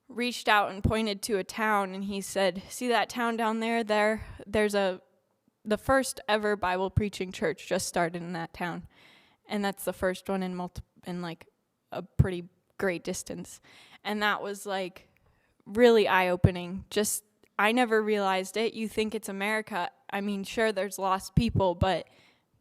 reached out and pointed to a town, and he said, see that town down there? There's the first ever Bible preaching church just started in that town. And that's the first one in like a pretty great distance. And that was like really eye-opening. Just, I never realized it. You think it's America. I mean, sure, there's lost people, but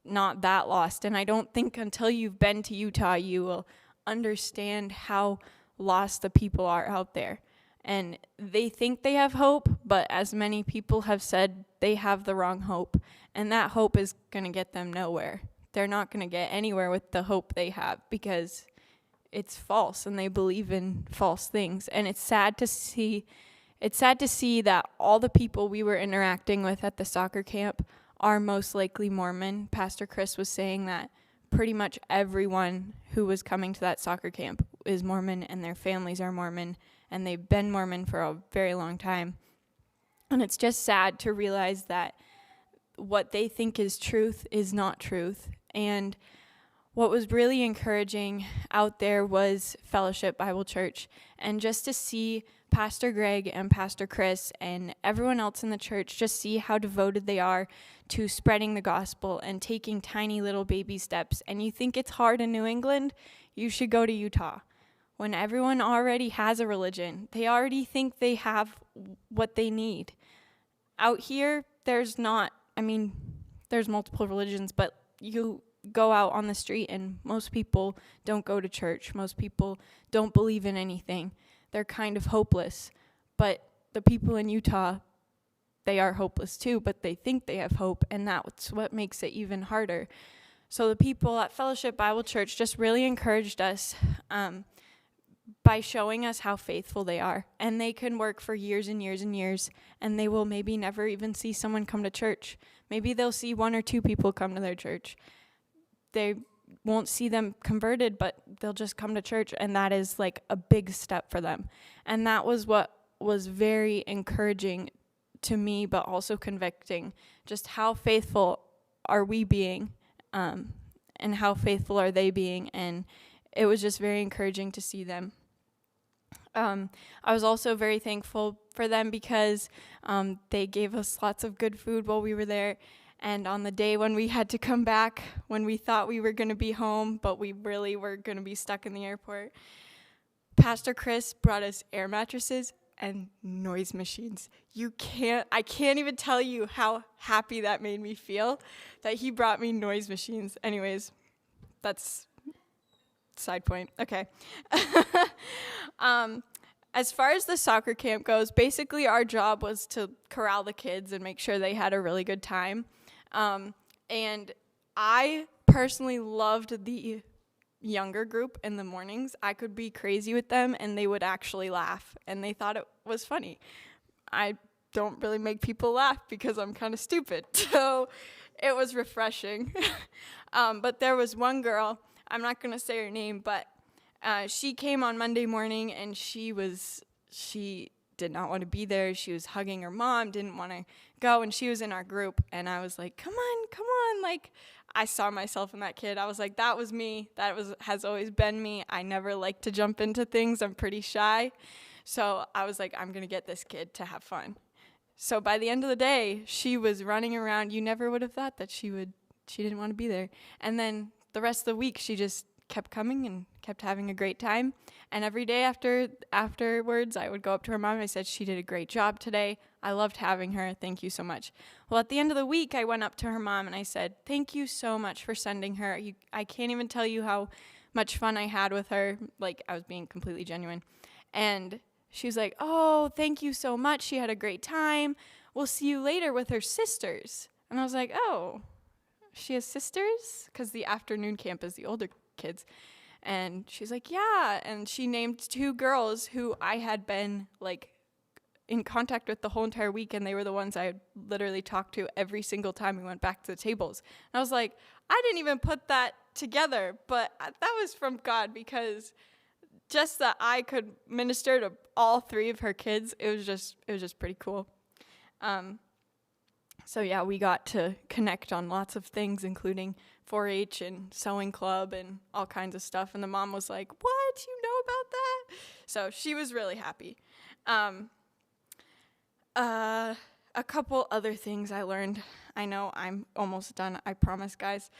not that lost. And I don't think until you've been to Utah, you will understand how lost the people are out there. And they think they have hope, but as many people have said, they have the wrong hope. And that hope is going to get them nowhere. They're not going to get anywhere with the hope they have because it's false and they believe in false things. And it's sad to see that all the people we were interacting with at the soccer camp are most likely Mormon. Pastor Chris was saying that pretty much everyone who was coming to that soccer camp is Mormon and their families are Mormon, and they've been Mormon for a very long time. And it's just sad to realize that what they think is truth is not truth. And what was really encouraging out there was Fellowship Bible Church, and just to see Pastor Greg and Pastor Chris and everyone else in the church just see how devoted they are to spreading the gospel and taking tiny little baby steps. And you think it's hard in New England? You should go to Utah. When everyone already has a religion, they already think they have what they need. Out here, there's multiple religions, but you go out on the street and most people don't go to church. Most people don't believe in anything. They're kind of hopeless. But the people in Utah, they are hopeless too, but they think they have hope, and that's what makes it even harder. So the people at Fellowship Bible Church just really encouraged us by showing us how faithful they are. And they can work for years and years and years, and they will maybe never even see someone come to church. Maybe they'll see 1 or 2 people come to their church. They won't see them converted, but they'll just come to church, and that is like a big step for them. And that was what was very encouraging to me, but also convicting. Just how faithful are we being, and how faithful are they being? And it was just very encouraging to see them. I was also very thankful for them because they gave us lots of good food while we were there. And on the day when we had to come back, when we thought we were going to be home, but we really were going to be stuck in the airport, Pastor Chris brought us air mattresses and noise machines. I can't even tell you how happy that made me feel that he brought me noise machines. Anyways, that's side point. Okay. As far as the soccer camp goes, basically our job was to corral the kids and make sure they had a really good time. And I personally loved the younger group in the mornings. I could be crazy with them and they would actually laugh, and they thought it was funny. I don't really make people laugh because I'm kind of stupid, so it was refreshing. But there was one girl, I'm not going to say her name, but she came on Monday morning and she did not want to be there. She was hugging her mom, didn't want to go, and she was in our group, and I was like, come on. Like, I saw myself in that kid. I was like, that was me. Has always been me. I never like to jump into things. I'm pretty shy. So I was like, I'm going to get this kid to have fun. So by the end of the day, she was running around. You never would have thought that she didn't want to be there. And then the rest of the week, she just kept coming and kept having a great time. And every day afterwards, I would go up to her mom and I said, she did a great job today. I loved having her. Thank you so much. Well, at the end of the week, I went up to her mom and I said, thank you so much for sending her. I can't even tell you how much fun I had with her. Like, I was being completely genuine. And she was like, oh, thank you so much. She had a great time. We'll see you later with her sisters. And I was like, oh, she has sisters? Because the afternoon camp is the older kids. And she's like, yeah. And she named 2 girls who I had been like in contact with the whole entire week, and they were the ones I had literally talked to every single time we went back to the tables. And I was like, I didn't even put that together, but that was from God, because just that I could minister to all 3 of her kids, it was just pretty cool. So yeah, we got to connect on lots of things, including 4-H and sewing club and all kinds of stuff. And the mom was like, "What? You know about that?" So she was really happy. A couple other things I learned. I know I'm almost done, I promise, guys.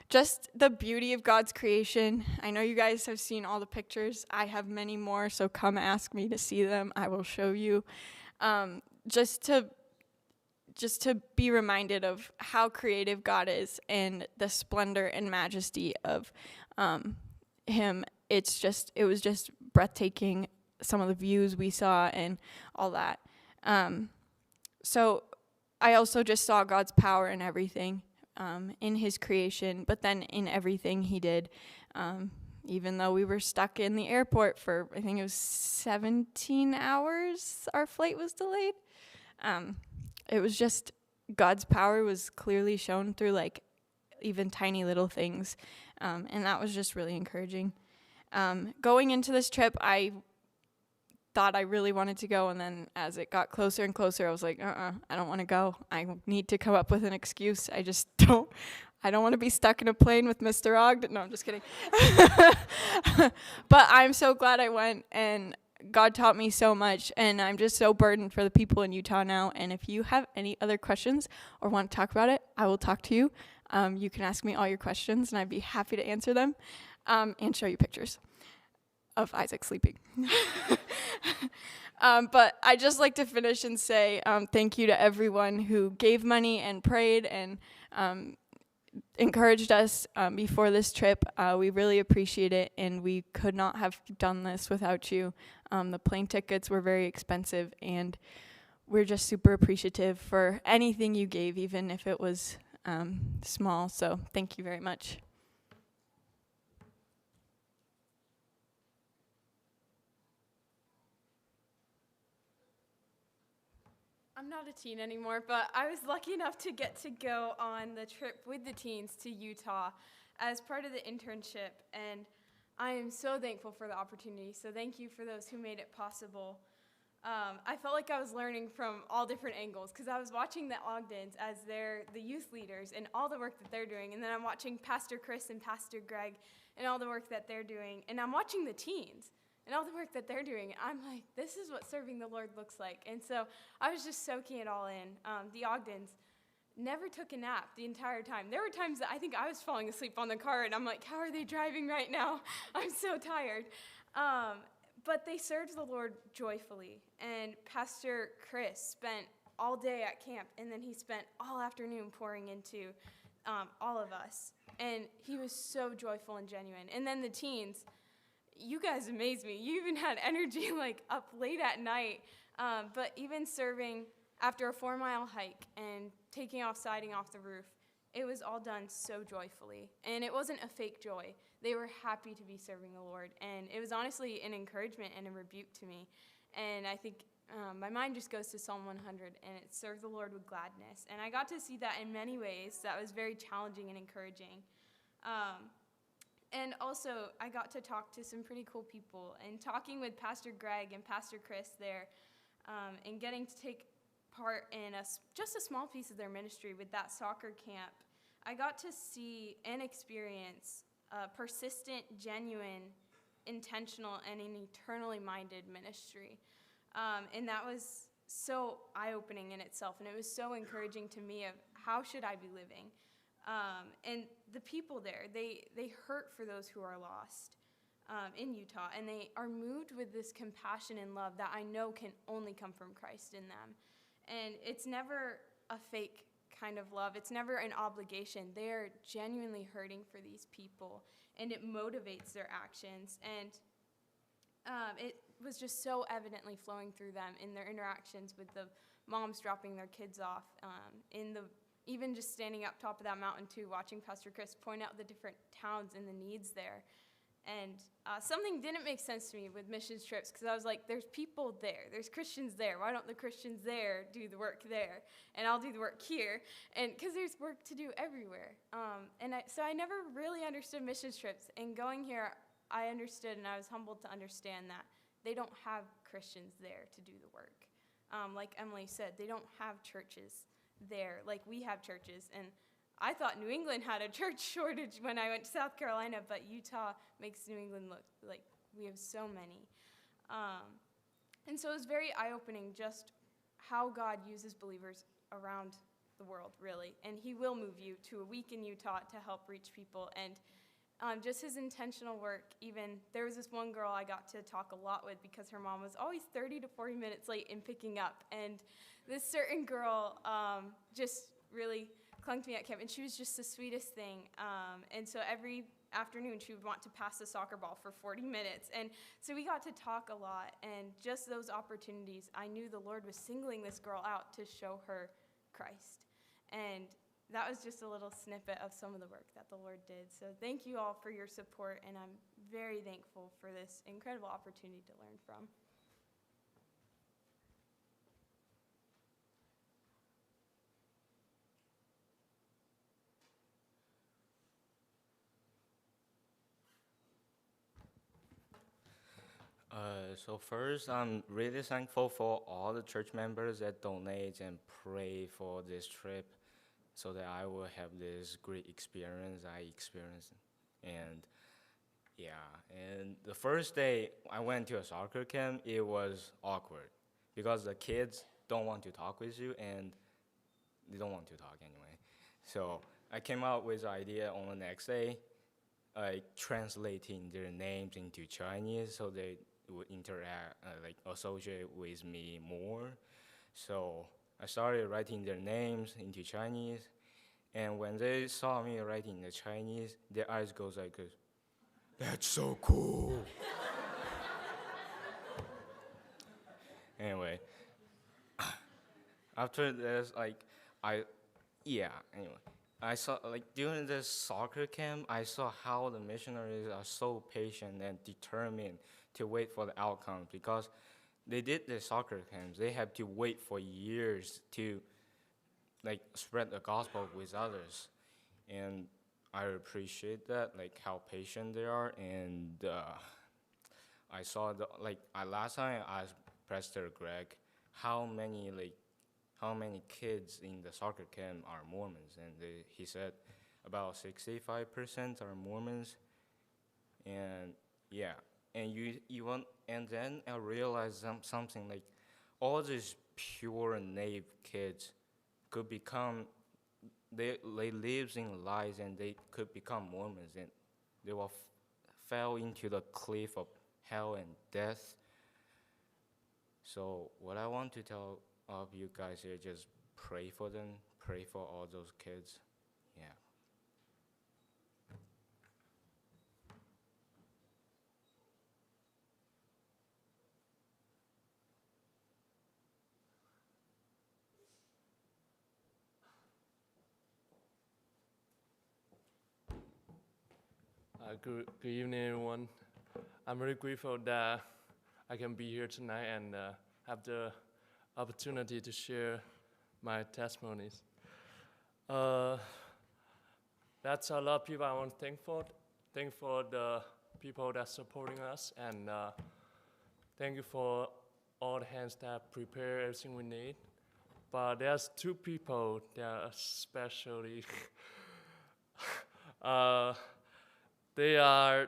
Just the beauty of God's creation. I know you guys have seen all the pictures. I have many more, so come ask me to see them. I will show you. Just to be reminded of how creative God is and the splendor and majesty of him. It was just breathtaking, some of the views we saw and all that. So I also just saw God's power in everything, in his creation, but then in everything he did. Even though we were stuck in the airport for, I think it was 17 hours, our flight was delayed. It was just, God's power was clearly shown through like even tiny little things. And that was just really encouraging. Going into this trip, I thought I really wanted to go, and then as it got closer and closer, I was like, I don't want to go. I need to come up with an excuse. I don't want to be stuck in a plane with Mr. Ogden. No, I'm just kidding. But I'm so glad I went, and God taught me so much, and I'm just so burdened for the people in Utah now. And if you have any other questions or want to talk about it, I will talk to you. You can ask me all your questions, and I'd be happy to answer them, and show you pictures of Isaac sleeping. But I just like to finish and say thank you to everyone who gave money and prayed and encouraged us before this trip. We really appreciate it, and we could not have done this without you. The plane tickets were very expensive, and we're just super appreciative for anything you gave, even if it was small. So thank you very much. I'm not a teen anymore, but I was lucky enough to get to go on the trip with the teens to Utah as part of the internship, and I am so thankful for the opportunity. So thank you for those who made it possible. I felt like I was learning from all different angles, because I was watching the Ogdens as they're the youth leaders and all the work that they're doing, and then I'm watching Pastor Chris and Pastor Greg and all the work that they're doing, and I'm watching the teens and all the work that they're doing. I'm like, this is what serving the Lord looks like. And so I was just soaking it all in. The Ogdens never took a nap the entire time. There were times that I think I was falling asleep on the car, and I'm like, how are they driving right now? I'm so tired. But they served the Lord joyfully. And Pastor Chris spent all day at camp, and then he spent all afternoon pouring into all of us. And he was so joyful and genuine. And then the teens, you guys amaze me. You even had energy like up late at night, but even serving after a 4-mile hike and taking off siding off the roof, it was all done so joyfully. And it wasn't a fake joy. They were happy to be serving the Lord. And it was honestly an encouragement and a rebuke to me. And I think my mind just goes to Psalm 100, and it served the Lord with gladness. And I got to see that in many ways. That was very challenging and encouraging. And also, I got to talk to some pretty cool people. And talking with Pastor Greg and Pastor Chris there, and getting to take part in just a small piece of their ministry with that soccer camp, I got to see and experience persistent, genuine, intentional, and an eternally minded ministry. And that was so eye-opening in itself, and it was so encouraging to me of how should I be living. And the people there, they hurt for those who are lost in Utah, and they are moved with this compassion and love that I know can only come from Christ in them. And it's never a fake kind of love. It's never an obligation. They're genuinely hurting for these people, and it motivates their actions. And it was just so evidently flowing through them in their interactions with the moms dropping their kids off, even just standing up top of that mountain too, watching Pastor Chris point out the different towns and the needs there. And something didn't make sense to me with missions trips because I was like, there's people there. There's Christians there. Why don't the Christians there do the work there? And I'll do the work here. And because there's work to do everywhere. So I never really understood missions trips. And going here, I understood and I was humbled to understand that they don't have Christians there to do the work. Like Emily said, they don't have churches there like we have churches. And I thought New England had a church shortage when I went to South Carolina, but Utah makes New England look like we have so many. And so it was very eye-opening just how God uses believers around the world, really. And he will move you to a week in Utah to help reach people. And just his intentional work, even, there was this one girl I got to talk a lot with because her mom was always 30 to 40 minutes late in picking up. And this certain girl just really clung to me at camp, and she was just the sweetest thing. And so every afternoon she would want to pass the soccer ball for 40 minutes. And so we got to talk a lot, and just those opportunities, I knew the Lord was singling this girl out to show her Christ. And that was just a little snippet of some of the work that the Lord did. So thank you all for your support, and I'm very thankful for this incredible opportunity to learn from. So first, I'm really thankful for all the church members that donate and pray for this trip so that I will have this great experience I experienced. And and the first day I went to a soccer camp, it was awkward because the kids don't want to talk with you and they don't want to talk anyway. So I came up with the idea on the next day, translating their names into Chinese so they would interact, associate with me more. So I started writing their names into Chinese, and when they saw me writing the Chinese, their eyes goes like this. That's so cool. Anyway, after this, I saw, during this soccer camp, I saw how the missionaries are so patient and determined to wait for the outcome because they did the soccer camps. They have to wait for years to, spread the gospel with others. And I appreciate that, how patient they are. And I saw, last time I asked Pastor Greg how many kids in the soccer camp are Mormons, and he said about 65% are Mormons, and and then I realized something all these pure and naive kids could become, they lives in lies and they could become Mormons, and they will fell into the cliff of hell and death. So what I want to tell all of you guys here, just pray for them, pray for all those kids. Yeah. Good evening, everyone. I'm very grateful that I can be here tonight and have the opportunity to share my testimonies. That's a lot of people I want to thank for. Thank for the people that are supporting us, and thank you for all the hands that prepare everything we need. But there's two people that are especially they are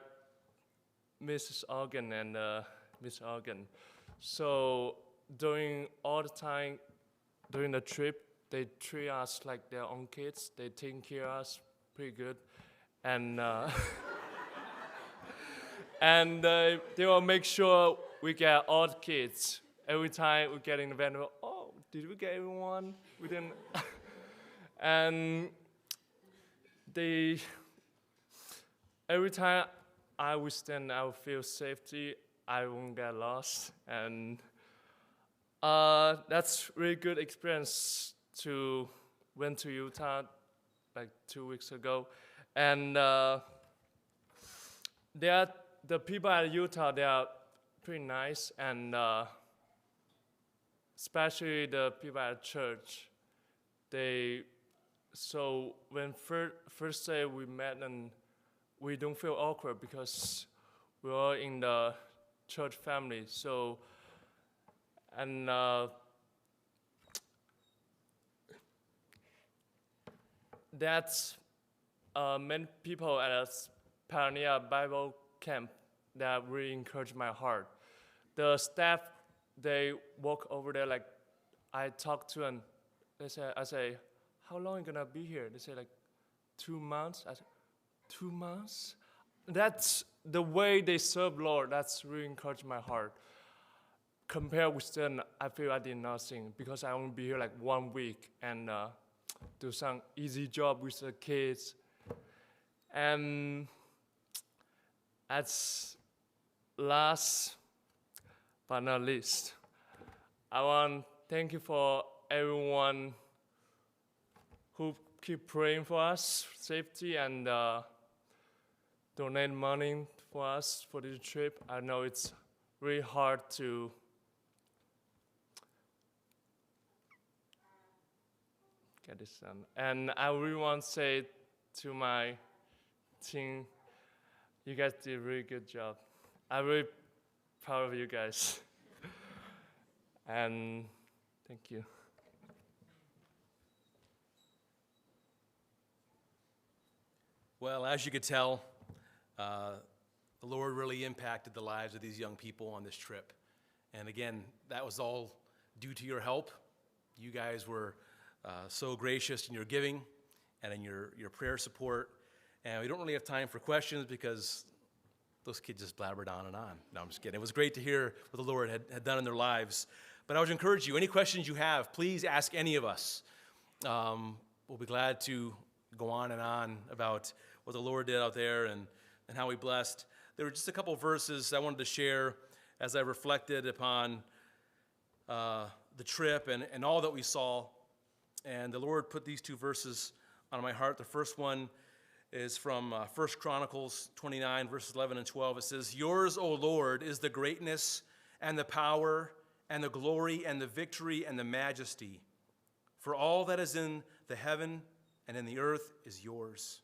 Mrs. Organ and Miss Organ. So during all the time, during the trip, they treat us like their own kids. They take care of us pretty good. And and they will make sure we get all the kids. Every time we get in the van, oh, did we get everyone? We didn't. And every time I will stand, I will feel safety. I won't get lost, and that's really good experience to went to Utah like 2 weeks ago, and there are the people at Utah, they are pretty nice, and especially the people at church. So when first day we met, and we don't feel awkward because we're all in the church family. So, and that's many people at a Pioneer Bible camp that really encouraged my heart. The staff, they walk over there, like, I talk to them, I say, how long are you gonna be here? They say, like, 2 months. I say, 2 months? That's the way they serve Lord. That's really encouraged my heart. Compared with them, I feel I did nothing because I only be here like 1 week and do some easy job with the kids. And as last but not least, I want to thank you for everyone who keep praying for us, safety, and donate money for us for this trip. I know it's really hard to get this done. And I really want to say to my team, you guys did a really good job. I'm really proud of you guys. And thank you. Well, as you could tell, the Lord really impacted the lives of these young people on this trip. And again, that was all due to your help. You guys were so gracious in your giving and in your prayer support. And we don't really have time for questions because those kids just blabbered on and on. No, I'm just kidding. It was great to hear what the Lord had done in their lives. But I would encourage you, any questions you have, please ask any of us. We'll be glad to go on and on about what the Lord did out there and how he blessed. There were just a couple of verses I wanted to share as I reflected upon the trip and all that we saw. And the Lord put these two verses on my heart. The first one is from 1 Chronicles 29, verses 11 and 12. It says, "Yours, O Lord, is the greatness and the power and the glory and the victory and the majesty. For all that is in the heaven and in the earth is yours.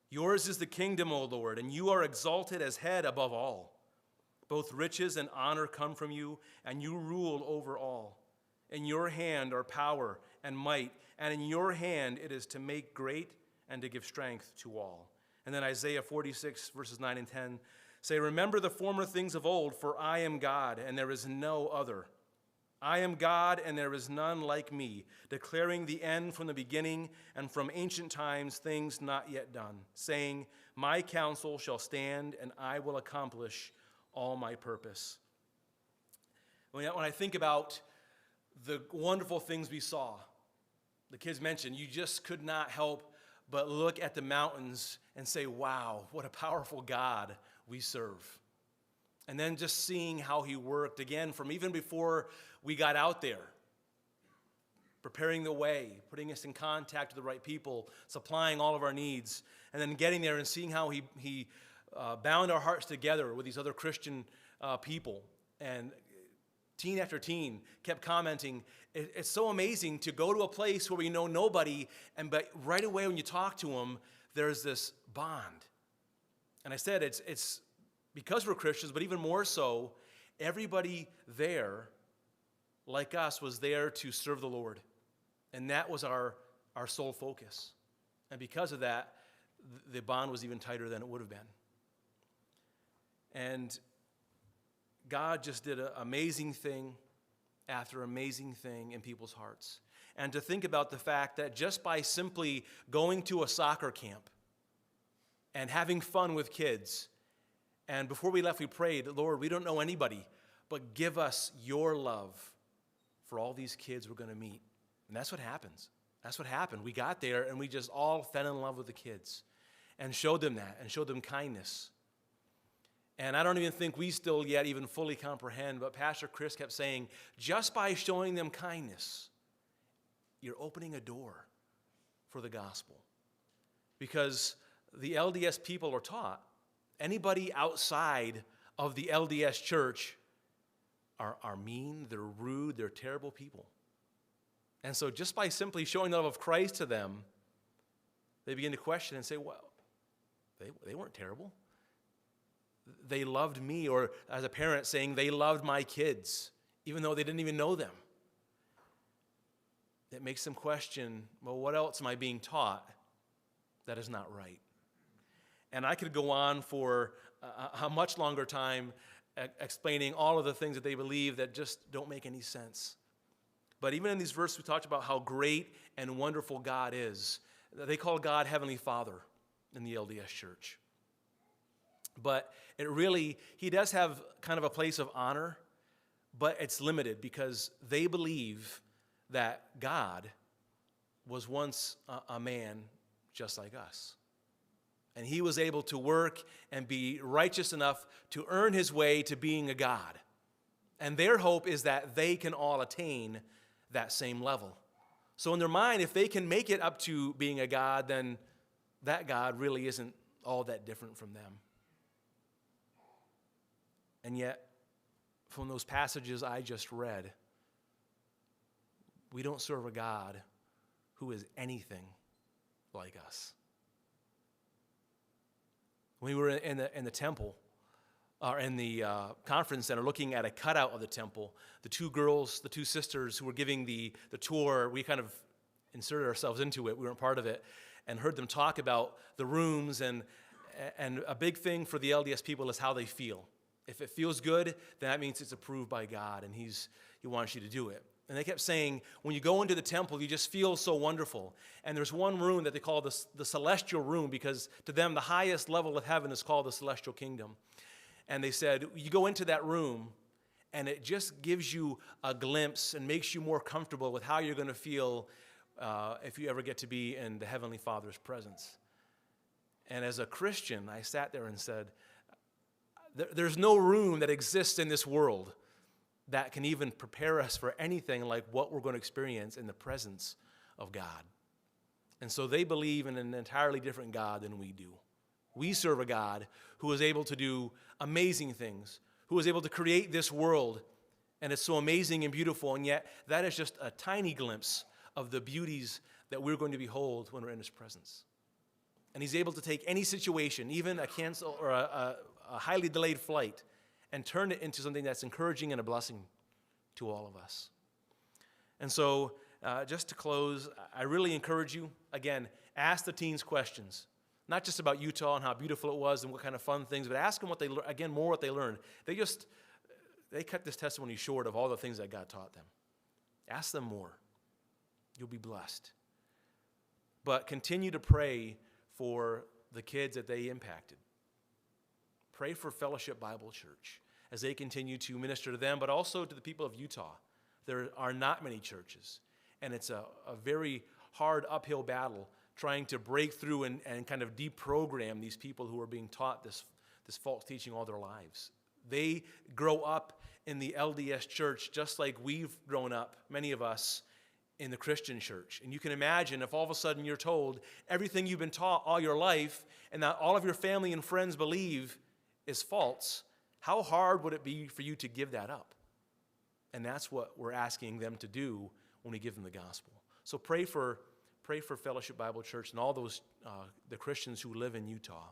Yours is the kingdom, O Lord, and you are exalted as head above all. Both riches and honor come from you, and you rule over all. In your hand are power and might, and in your hand it is to make great and to give strength to all." And then Isaiah 46, verses 9 and 10 say, "Remember the former things of old, for I am God, and there is no other. I am God, and there is none like me, declaring the end from the beginning, and from ancient times things not yet done, saying, my counsel shall stand, and I will accomplish all my purpose." When I think about the wonderful things we saw, the kids mentioned, you just could not help but look at the mountains and say, wow, what a powerful God we serve. And then just seeing how he worked, again, from even before we got out there, preparing the way, putting us in contact with the right people, supplying all of our needs, and then getting there and seeing how he bound our hearts together with these other Christian people. And teen after teen kept commenting, it's so amazing to go to a place where we know nobody, but right away when you talk to them, there's this bond. And I said it's because we're Christians, but even more so, everybody there, like us, was there to serve the Lord. And that was our sole focus. And because of that, the bond was even tighter than it would have been. And God just did an amazing thing after amazing thing in people's hearts. And to think about the fact that just by simply going to a soccer camp and having fun with kids, and before we left, we prayed, Lord, we don't know anybody, but give us your love for all these kids we're going to meet. And that's what happens. That's what happened. We got there, and we just all fell in love with the kids and showed them that and showed them kindness. And I don't even think we still yet even fully comprehend, but Pastor Chris kept saying, just by showing them kindness, you're opening a door for the gospel. Because the LDS people are taught, anybody outside of the LDS church are mean, they're rude, they're terrible people. And so just by simply showing the love of Christ to them, they begin to question and say, well, they weren't terrible. They loved me, or as a parent saying, they loved my kids, even though they didn't even know them. It makes them question, well, what else am I being taught that is not right? And I could go on for a much longer time explaining all of the things that they believe that just don't make any sense. But even in these verses, we talked about how great and wonderful God is. They call God Heavenly Father in the LDS Church. But he does have kind of a place of honor, but it's limited because they believe that God was once a man just like us. And he was able to work and be righteous enough to earn his way to being a God. And their hope is that they can all attain that same level. So in their mind, if they can make it up to being a God, then that God really isn't all that different from them. And yet, from those passages I just read, we don't serve a God who is anything like us. When we were in the temple, or in the conference center, looking at a cutout of the temple, the two sisters who were giving the tour, we kind of inserted ourselves into it. We weren't part of it, and heard them talk about the rooms, and a big thing for the LDS people is how they feel. If it feels good, then that means it's approved by God, and He wants you to do it. And they kept saying, when you go into the temple, you just feel so wonderful. And there's one room that they call the celestial room, because to them, the highest level of heaven is called the celestial kingdom. And they said, you go into that room, and it just gives you a glimpse and makes you more comfortable with how you're going to feel if you ever get to be in the Heavenly Father's presence. And as a Christian, I sat there and said, there's no room that exists in this world that can even prepare us for anything like what we're going to experience in the presence of God. And so they believe in an entirely different God than we do. We serve a God who is able to do amazing things, who is able to create this world, and it's so amazing and beautiful, and yet that is just a tiny glimpse of the beauties that we're going to behold when we're in His presence. And He's able to take any situation, even a cancel or a highly delayed flight, and turn it into something that's encouraging and a blessing to all of us. And so, just to close, I really encourage you, again, ask the teens questions. Not just about Utah and how beautiful it was and what kind of fun things, but ask them what they learned. They cut this testimony short of all the things that God taught them. Ask them more. You'll be blessed. But continue to pray for the kids that they impacted. Pray for Fellowship Bible Church as they continue to minister to them, but also to the people of Utah. There are not many churches, and it's a very hard uphill battle trying to break through and kind of deprogram these people who are being taught this false teaching all their lives. They grow up in the LDS church just like we've grown up, many of us, in the Christian church. And you can imagine if all of a sudden you're told everything you've been taught all your life and that all of your family and friends believe is false, how hard would it be for you to give that up? And that's what we're asking them to do when we give them the gospel. So pray for Fellowship Bible Church and all those the Christians who live in Utah,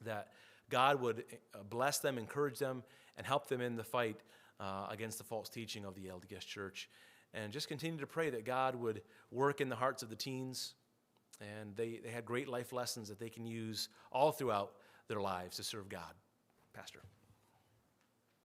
that God would bless them, encourage them, and help them in the fight against the false teaching of the LDS Church. And just continue to pray that God would work in the hearts of the teens, and they had great life lessons that they can use all throughout their lives to serve God. Pastor.